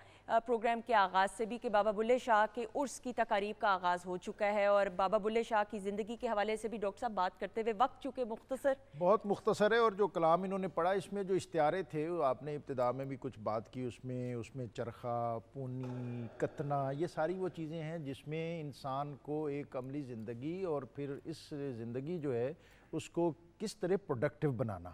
پروگرام کے آغاز سے بھی کہ بابا بلے شاہ کے عرس کی تقاریب کا آغاز ہو چکا ہے اور بابا بلے شاہ کی زندگی کے حوالے سے بھی ڈاکٹر صاحب بات کرتے ہوئے وقت چونکہ مختصر بہت مختصر ہے اور جو کلام انہوں نے پڑھا اس میں جو اشتہارے تھے آپ نے ابتدا میں بھی کچھ بات کی اس میں چرخہ, پونی, کتنا, یہ ساری وہ چیزیں ہیں جس میں انسان کو ایک عملی زندگی اور پھر اس زندگی جو ہے اس کو کس طرح پروڈکٹیو بنانا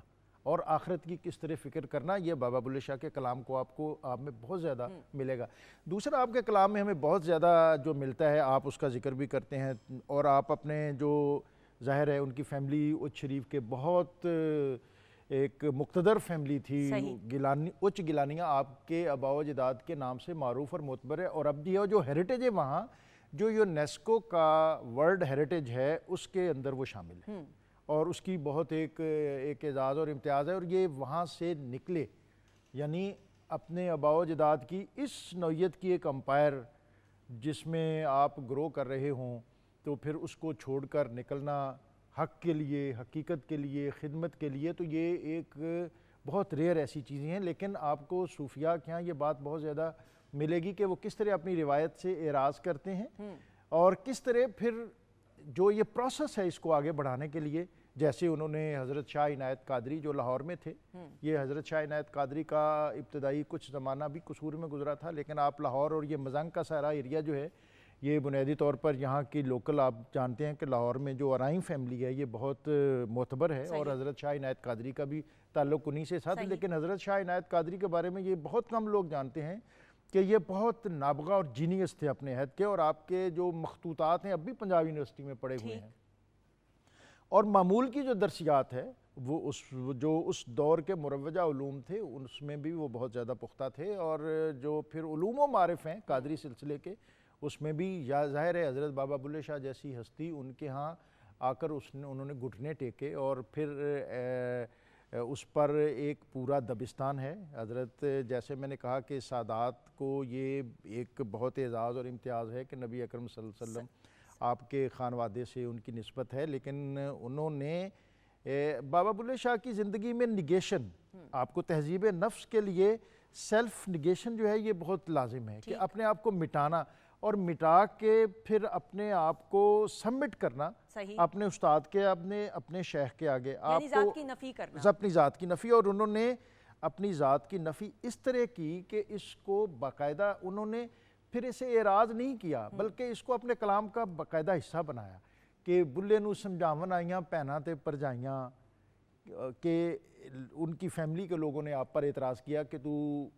اور آخرت کی کس طرح فکر کرنا, یہ بابا بلے شاہ کے کلام کو آپ میں بہت زیادہ ملے گا. دوسرا آپ کے کلام میں ہمیں بہت زیادہ جو ملتا ہے آپ اس کا ذکر بھی کرتے ہیں اور آپ اپنے جو ظاہر ہے ان کی فیملی اچ شریف کے بہت ایک مقتدر فیملی تھی, اچ گیلانیاں آپ کے آباء و اجداد کے نام سے معروف اور معتبر ہے اور اب یہ جو ہیریٹیج ہے وہاں جو یونیسکو کا ورلڈ ہیریٹیج ہے اس کے اندر وہ شامل ہے اور اس کی بہت ایک اعزاز اور امتیاز ہے اور یہ وہاں سے نکلے یعنی اپنے آباء و اجداد کی اس نوعیت کی ایک امپائر جس میں آپ گرو کر رہے ہوں تو پھر اس کو چھوڑ کر نکلنا حق کے لیے, حقیقت کے لیے, خدمت کے لیے, تو یہ ایک بہت ریئر ایسی چیزیں ہیں. لیکن آپ کو صوفیاء کے ہاں یہ بات بہت زیادہ ملے گی کہ وہ کس طرح اپنی روایت سے اعراض کرتے ہیں اور کس طرح پھر جو یہ پروسیس ہے اس کو آگے بڑھانے کے لیے, جیسے انہوں نے حضرت شاہ عنایت قادری جو لاہور میں تھے, یہ حضرت شاہ عنایت قادری کا ابتدائی کچھ زمانہ بھی قصور میں گزرا تھا لیکن آپ لاہور اور یہ مزنگ کا سارا ایریا جو ہے یہ بنیادی طور پر یہاں کی لوکل آپ جانتے ہیں کہ لاہور میں جو ارائیں فیملی ہے یہ بہت معتبر ہے اور حضرت شاہ عنایت قادری کا بھی تعلق انہی سے تھا. لیکن حضرت شاہ عنایت قادری کے بارے میں یہ بہت کم لوگ جانتے ہیں کہ یہ بہت نابغہ اور جینیس تھے اپنے عہد کے اور آپ کے جو مخطوطات ہیں اب بھی پنجاب یونیورسٹی میں پڑے ہوئے ہیں اور معمول کی جو درسیات ہے وہ جو اس دور کے مروجہ علوم تھے اس میں بھی وہ بہت زیادہ پختہ تھے اور جو پھر علوم و معارف ہیں قادری سلسلے کے اس میں بھی ظاہر ہے حضرت بابا بلے شاہ جیسی ہستی ان کے ہاں آ کر انہوں نے گھٹنے ٹیکے اور پھر اس پر ایک پورا دبستان ہے. حضرت جیسے میں نے کہا کہ سادات کو یہ ایک بہت اعزاز اور امتیاز ہے کہ نبی اکرم صلی اللہ علیہ وسلم آپ کے خانوادے سے ان کی نسبت ہے لیکن انہوں نے بابا بلے شاہ کی زندگی میں نگیشن, آپ کو تہذیب نفس کے لیے سیلف نگیشن جو ہے یہ بہت لازم ہے کہ اپنے آپ کو مٹانا اور مٹا کے پھر اپنے آپ کو سبمٹ کرنا اپنے استاد کے اپنے شیخ کے آگے, آپ کو ذات کی نفی کرنا, اپنی ذات کی نفی. اور انہوں نے اپنی ذات کی نفی اس طرح کی کہ اس کو باقاعدہ انہوں نے پھر اسے اعراض نہیں کیا بلکہ اس کو اپنے کلام کا باقاعدہ حصہ بنایا کہ بੁੱਲੇ ਨੂੰ ਸਮਝਾਵਣ ਆਈਆਂ ਭੈਣਾਂ ਤੇ ਭਰਜਾਈਆਂ کہ ان کی فیملی کے لوگوں نے آپ پر اعتراض کیا کہ تو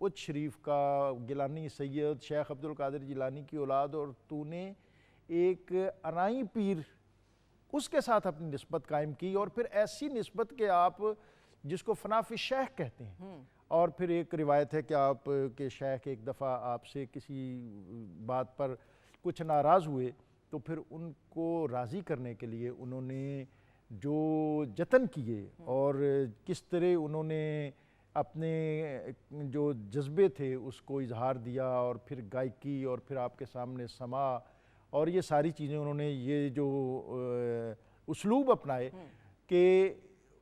اچ شریف کا گیلانی سید شیخ عبد القادر جیلانی کی اولاد اور تو نے ایک ارائیں پیر اس کے ساتھ اپنی نسبت قائم کی اور پھر ایسی نسبت کہ آپ جس کو فناف شیخ کہتے ہیں اور پھر ایک روایت ہے کہ آپ کے شیخ ایک دفعہ آپ سے کسی بات پر کچھ ناراض ہوئے تو پھر ان کو راضی کرنے کے لیے انہوں نے جو جتن کیے اور کس طرح انہوں نے اپنے جو جذبے تھے اس کو اظہار دیا اور پھر گائیکی اور پھر آپ کے سامنے سما اور یہ ساری چیزیں انہوں نے یہ جو اسلوب اپنائے کہ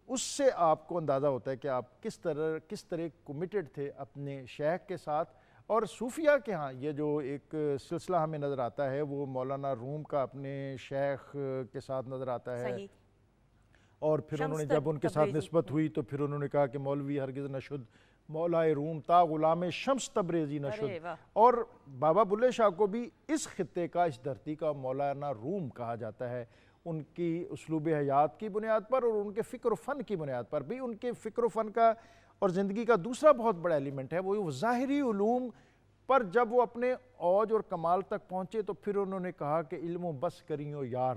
اس سے آپ کو اندازہ ہوتا ہے کہ آپ کس طرح کمیٹڈ تھے اپنے شیخ کے ساتھ. اور صوفیہ کے ہاں یہ جو ایک سلسلہ ہمیں نظر آتا ہے وہ مولانا روم کا اپنے شیخ کے ساتھ نظر آتا ہے صحیح. اور پھر انہوں نے جب ان کے ساتھ نسبت ہوئی تو پھر انہوں نے کہا کہ مولوی ہرگز نہ شد مولائے روم تا غلام شمس تبریزی نہ شد. اور بابا بلے شاہ کو بھی اس خطے کا اس دھرتی کا مولانا روم کہا جاتا ہے ان کی اسلوب حیات کی بنیاد پر اور ان کے فکر و فن کی بنیاد پر بھی. ان کے فکر و فن کا اور زندگی کا دوسرا بہت بڑا ایلیمنٹ ہے وہ ظاہری علوم پر جب وہ اپنے اوج اور کمال تک پہنچے تو پھر انہوں نے کہا کہ علم و بس کریو یار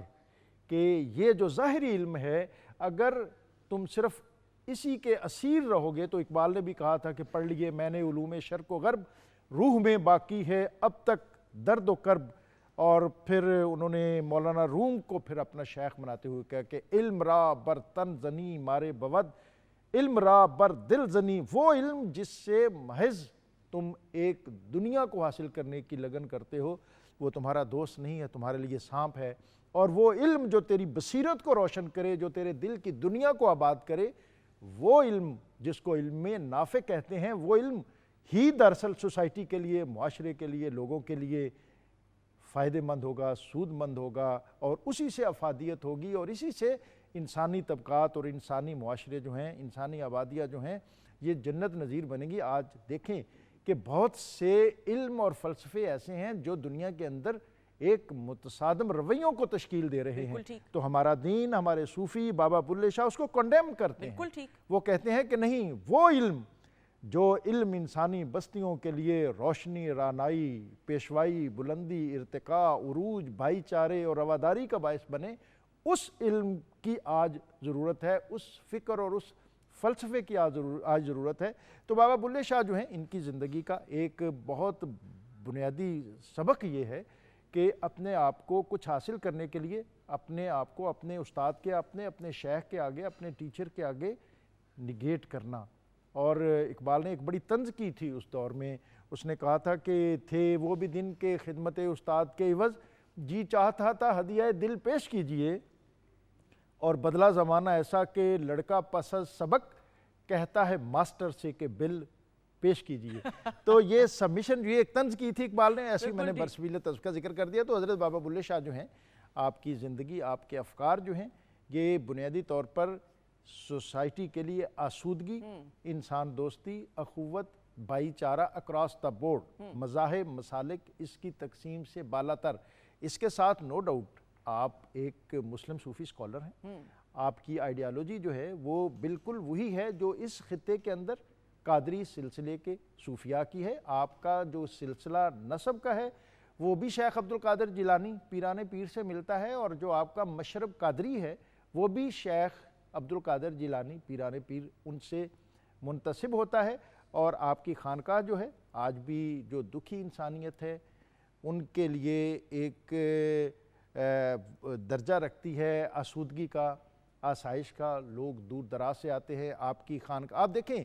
کہ یہ جو ظاہری علم ہے اگر تم صرف اسی کے اسیر رہو گے تو اقبال نے بھی کہا تھا کہ پڑھ لیے میں نے علوم شرق و غرب روح میں باقی ہے اب تک درد و کرب. اور پھر انہوں نے مولانا روم کو پھر اپنا شیخ مناتے ہوئے کہا کہ علم را بر تن زنی مارے بود علم را بر دل زنی وہ علم جس سے محض تم ایک دنیا کو حاصل کرنے کی لگن کرتے ہو وہ تمہارا دوست نہیں ہے تمہارے لیے سانپ ہے. اور وہ علم جو تیری بصیرت کو روشن کرے جو تیرے دل کی دنیا کو آباد کرے وہ علم جس کو علم نافع کہتے ہیں وہ علم ہی دراصل سوسائٹی کے لیے معاشرے کے لیے لوگوں کے لیے فائدہ مند ہوگا سود مند ہوگا اور اسی سے افادیت ہوگی اور اسی سے انسانی طبقات اور انسانی معاشرے جو ہیں انسانی آبادیاں جو ہیں یہ جنت نظیر بنے گی. آج دیکھیں کہ بہت سے علم اور فلسفے ایسے ہیں جو دنیا کے اندر ایک متصادم رویوں کو تشکیل دے رہے ہیں تو ہمارا دین ہمارے صوفی بابا بلے شاہ اس کو کنڈیم کرتے ہیں. وہ کہتے ہیں کہ نہیں وہ علم جو علم انسانی بستیوں کے لیے روشنی رانائی پیشوائی بلندی ارتقاء عروج بھائی چارے اور رواداری کا باعث بنے اس علم کی آج ضرورت ہے اس فکر اور اس فلسفے کی آج ضرورت ہے. تو بابا بلے شاہ جو ہیں ان کی زندگی کا ایک بہت بنیادی سبق یہ ہے کہ اپنے آپ کو کچھ حاصل کرنے کے لیے اپنے آپ کو اپنے استاد کے اپنے شیخ کے آگے اپنے ٹیچر کے آگے نگیٹ کرنا. اور اقبال نے ایک بڑی طنز کی تھی اس دور میں اس نے کہا تھا کہ تھے وہ بھی دن کے خدمت استاد کے عوض جی چاہتا تھا ہدیہ دل پیش کیجئے اور بدلہ زمانہ ایسا کہ لڑکا پس از سبق کہتا ہے ماسٹر سے کہ بل پیش کیجئے. تو یہ سبمیشن یہ ایک طنز کی تھی اقبال نے ایسی میں نے برسبیلت اس کا ذکر کر دیا. تو حضرت بابا بلے شاہ جو ہیں آپ کی زندگی آپ کے افکار جو ہیں یہ بنیادی طور پر سوسائٹی کے لیے آسودگی انسان دوستی اخوت بھائی چارہ اکراس دا بورڈ مذاہب مسالک اس کی تقسیم سے بالا تر. اس کے ساتھ نو ڈاؤٹ آپ ایک مسلم صوفی اسکالر ہیں. آپ کی آئیڈیالوجی جو ہے وہ بالکل وہی ہے جو اس خطے کے اندر قادری سلسلے کے صوفیاء کی ہے. آپ کا جو سلسلہ نسب کا ہے وہ بھی شیخ عبد القادر جیلانی پیران پیر سے ملتا ہے اور جو آپ کا مشرب قادری ہے وہ بھی شیخ عبد القادر جیلانی پیران پیر ان سے منتسب ہوتا ہے. اور آپ کی خانقاہ جو ہے آج بھی جو دکھی انسانیت ہے ان کے لیے ایک درجہ رکھتی ہے آسودگی کا آسائش کا. لوگ دور دراز سے آتے ہیں آپ کی خانقاہ. آپ دیکھیں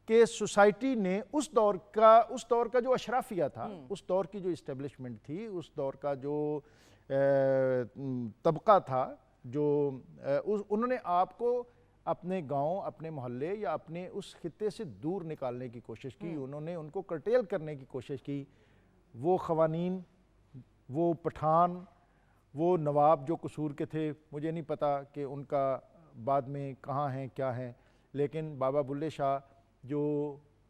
کہ سوسائٹی نے اس دور کا جو اشرافیہ تھا اس دور کی جو اسٹیبلشمنٹ تھی اس دور کا جو طبقہ تھا جو انہوں نے آپ کو اپنے گاؤں اپنے محلے یا اپنے اس خطے سے دور نکالنے کی کوشش کی. انہوں نے ان کو کرٹیل کرنے کی کوشش کی. وہ قوانین وہ پٹھان وہ نواب جو قصور کے تھے مجھے نہیں پتا کہ ان کا بعد میں کہاں ہیں کیا ہیں لیکن بابا بلے شاہ جو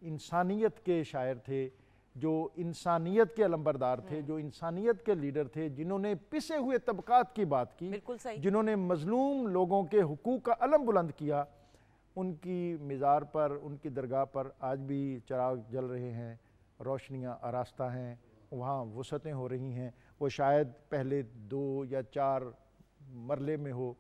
انسانیت کے شاعر تھے جو انسانیت کے علمبردار تھے, جو انسانیت کے لیڈر تھے, جنہوں نے پسے ہوئے طبقات کی بات کی, بالکل صحیح, جنہوں نے مظلوم لوگوں کے حقوق کا علم بلند کیا, ان کی مزار پر, ان کی درگاہ پر آج بھی چراغ جل رہے ہیں, روشنیاں آراستہ ہیں, وہاں وسعتیں ہو رہی ہیں. وہ شاید پہلے 2 یا 4 مرلے میں ہو,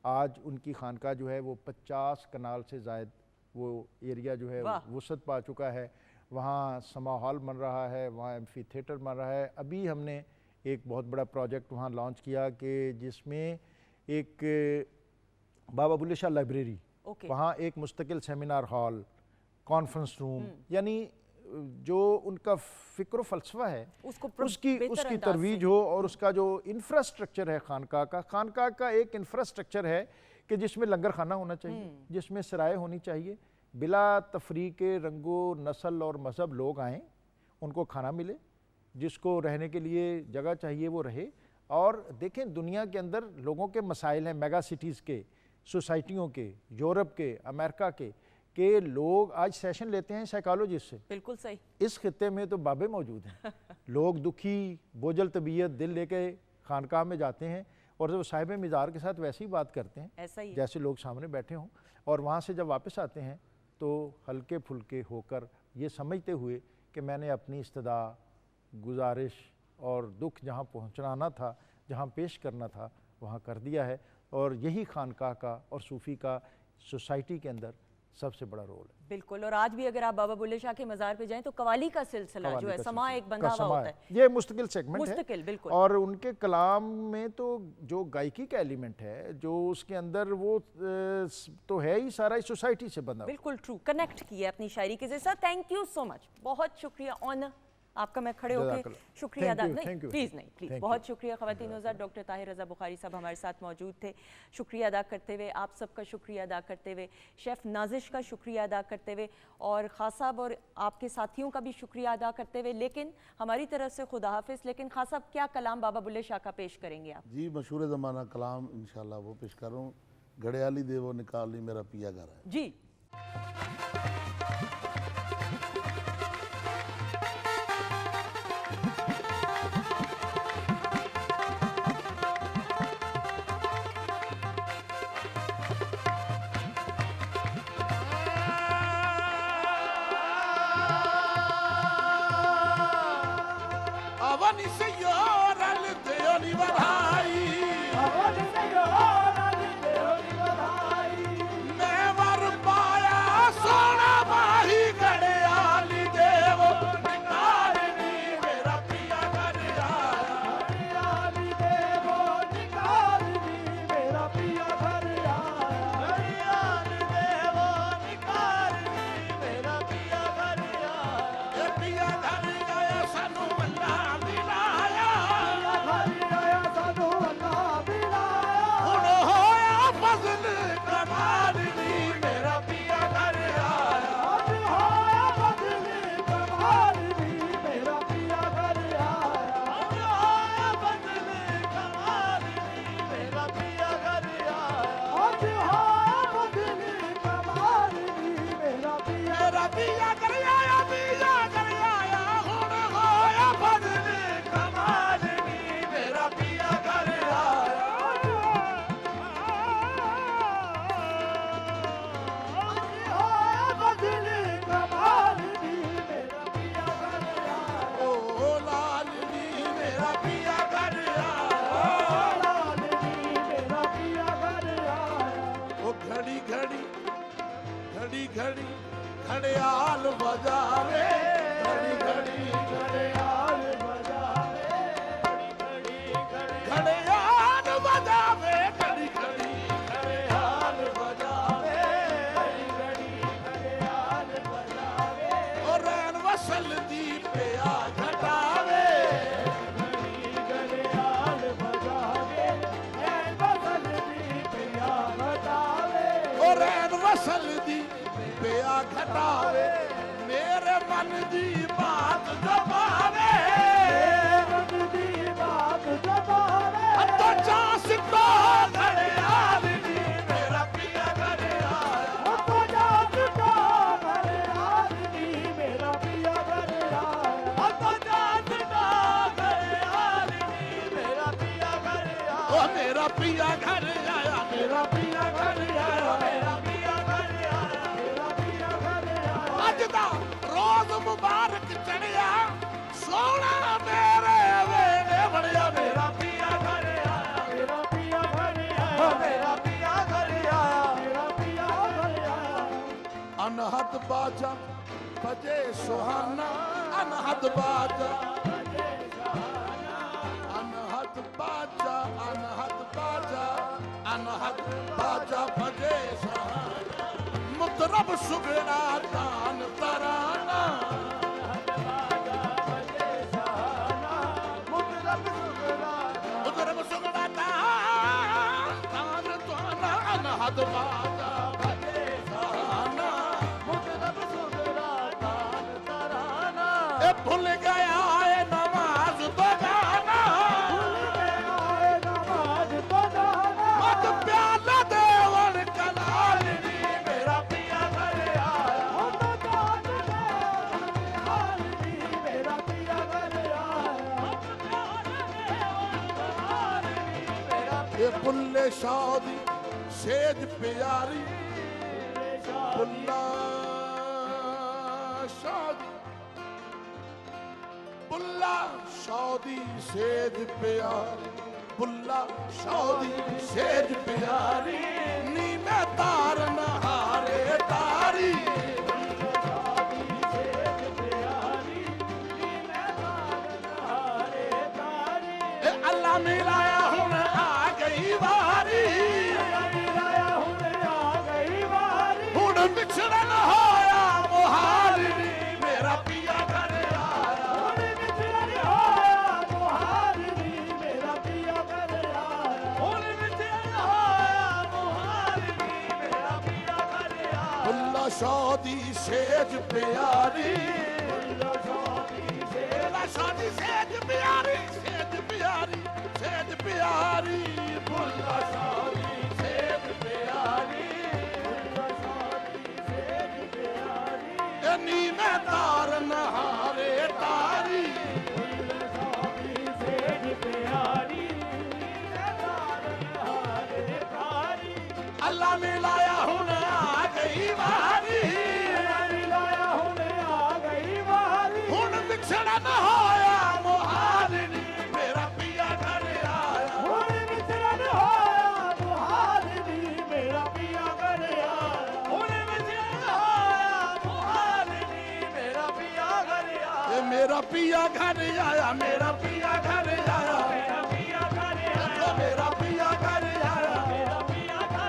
آج ان کی خانقاہ جو ہے وہ 50 کنال سے زائد وہ ایریا جو ہے وسعت پا چکا ہے. وہاں سما ہال بن رہا ہے, وہاں ایمفی تھیٹر بن رہا ہے. ابھی ہم نے ایک بہت بڑا پروجیکٹ وہاں لانچ کیا کہ جس میں ایک بابا بلے شاہ لائبریری, وہاں ایک مستقل سیمینار ہال, کانفرنس روم, یعنی جو ان کا فکر و فلسفہ ہے اس کی ترویج ہو, اور اس کا جو انفراسٹرکچر ہے خانقاہ کا ایک انفراسٹرکچر ہے کہ جس میں لنگر خانہ ہونا چاہیے, جس میں سرائے ہونی چاہیے, بلا تفریق رنگ و نسل اور مذہب لوگ آئیں, ان کو کھانا ملے, جس کو رہنے کے لیے جگہ چاہیے وہ رہے. اور دیکھیں دنیا کے اندر لوگوں کے مسائل ہیں, میگا سٹیز کے, سوسائٹیوں کے, یورپ کے, امریکہ کے, کہ لوگ آج سیشن لیتے ہیں سائیکالوجسٹ سے. بالکل صحیح. اس خطے میں تو بابے موجود ہیں. لوگ دکھی بوجھل طبیعت دل لے کے خانقاہ میں جاتے ہیں اور وہ صاحب مزار کے ساتھ ویسے ہی بات کرتے ہیں جیسے لوگ سامنے بیٹھے ہوں, اور وہاں سے جب واپس آتے ہیں تو ہلکے پھلکے ہو کر یہ سمجھتے ہوئے کہ میں نے اپنی استدعا, گزارش اور دکھ جہاں پہنچانا تھا, جہاں پیش کرنا تھا, وہاں کر دیا ہے. اور یہی خانقاہ کا اور صوفی کا سوسائٹی کے اندر سب سے بڑا رول ہے. بالکل. اور آج بھی اگر آپ بابا بلے شاہ کے مزار پہ جائیں تو قوالی کا سلسلہ جو ہے, سما ایک بندھا ہوا ہوتا ہے, یہ مستقل سیگمنٹ ہے. مستقل, بالکل. اور ان کے کلام میں تو جو گائکی کا ایلیمنٹ ہے, جو اس کے اندر وہ تو ہے ہی سارا اس سوسائٹی سے بندھا. بالکل ٹرو, کنیکٹ کیا اپنی شاعری کے ساتھ. تھینک یو سو مچ, بہت شکریہ. آنر آپ کا, میں کھڑے ہو کے شکریہ ادا, نہیں پلیز نہیں پلیز, بہت شکریہ. خواتین وزارت ڈاکٹر طاہر رضا بخاری صاحب ہمارے ساتھ موجود تھے. شکریہ ادا کرتے ہوئے, آپ سب کا شکریہ ادا کرتے ہوئے, شیف نازش کا شکریہ ادا کرتے ہوئے, اور خاص صاحب اور آپ کے ساتھیوں کا بھی شکریہ ادا کرتے ہوئے. لیکن ہماری طرف سے خدا حافظ. لیکن خاص صاحب کیا کلام بابا بلے شاہ کا پیش کریں گے آپ؟ جی مشہور زمانہ کلام انشاءاللہ وہ پیش کر رہا ہوں, گھڑیالی دے وہ نکال لی میرا پیا گھر ہے. جی घड़ियाल बजावे, घड़ी घड़ी घड़ियाल बजावे, घड़ियाल बजावे, घड़ी घड़ी घड़ियाल बजावे, घड़ियाल बजावे, और रैन वसल दी पे आ घटावे, घड़ियाल बजावे, रैन वसल दी पे आ घटावे, और रैन वसल दी पिया घटावे, मेरे मन दी बात दबावे, मन दी बात दबावे, तो चांस तो घड़ियाल दी मेरा पिया घड़ियाल, तो चांस तो घड़ियाल दी मेरा पिया घड़ियाल, मुबारक चढ़िया सोना मेरे वेड़े बढ़िया मेरा पिया घर आया मेरा पिया घर आया मेरा पिया घर आया मेरा पिया घर आया अनहद बाजा बजे सुहाना अनहद बाजा बजे सुहाना अनहद बाजा अनहद बाजा अनहद बाजा बजे सुहाना मुतरब सुगड़ा तान तराना मुतरब सुगड़ा तान तान तराना अनहद बाजा बजे सुहाना मुतरब सुगड़ा तान तराना ए भूल गया है नमाज बगाना भूल गया है नमाज बगाना मत प्याला देवर कलाल नी मेरा पिया घर आया मत प्याला देवर कलाल नी मेरा पिया घर आया मत प्याला देवर कलाल नी मेरा ये बुल्ले शादी सेज प्यारी बुल्ला शादी बुल्ला शादी सेज प्यारी बुल्ला शादी सेज प्यारी नी मैं तार नहारे तारी अल्लाह मिलाया हूं आ गई वारी हूं बिछड़न होया मुहारी मेरा पिया घर आया बुल्ला शादी सेज प्यारी बुल्ला शादी सेज प्यारी सेज प्यारी सेज प्यारी बुल्ला शादी सेज प्यारी नी मैं तार नहारे तारी अल्लाह मिलाया हूं आ गई वारी हूं बिछड़न होया मुहारी मेरा पिया घर आया ये मेरा पिया घर आया मेरा पिया घर आया मेरा पिया घर आया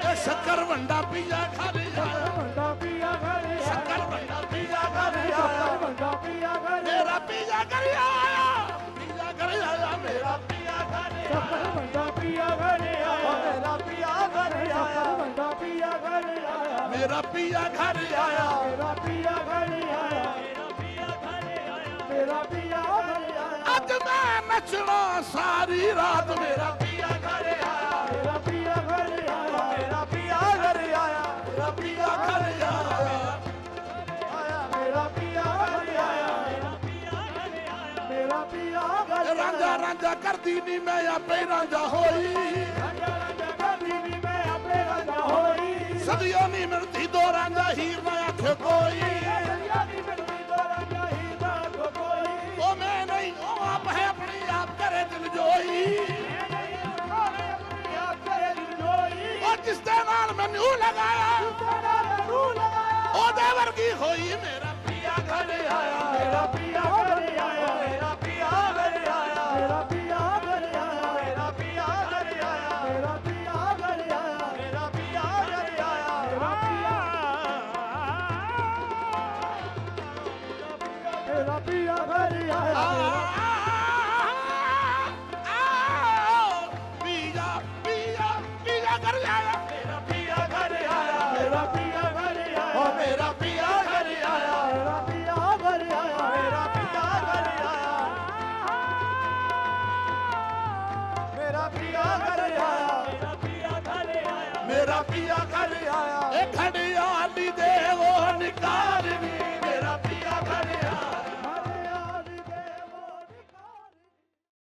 ये शक्कर वंडा पिया घर आया शक्कर वंडा पिया घर आया मेरा पिया घर आया पिया घर आया मेरा पिया घर आया मेरा पिया घर आया आज मैं नचना सारी रात मेरा पिया घर आया मेरा पिया घर आया मेरा पिया घर आया मेरा पिया घर आया मेरा पिया घर आया मेरा पिया घर रांझा रांझा करदी नी मैं आपे रांझा होई सदियों नी मिलती दो रांझा हीर ना आखे कोई ओ मैं नहीं ओ आप है अपनी आप करे दिल जोई ओ जिसदे नाल मैनू लगाया ओ दे वर्गी होई मेरा पिया घर आया मेरा पिया घर आया मेरा पिया घर आया मेरा पिया घर आया मेरा पिया घर आया मेरा पिया घर आया मेरा पिया घर आया मेरा पिया घर आया पिया पिया पिया घर आया मेरा पिया घर आया मेरा पिया घर आया मेरा पिया घर आया मेरा पिया घर आया मेरा पिया घर आया मेरा पिया घर आया मेरा पिया घर आया मेरा पिया घर आया ए खड़े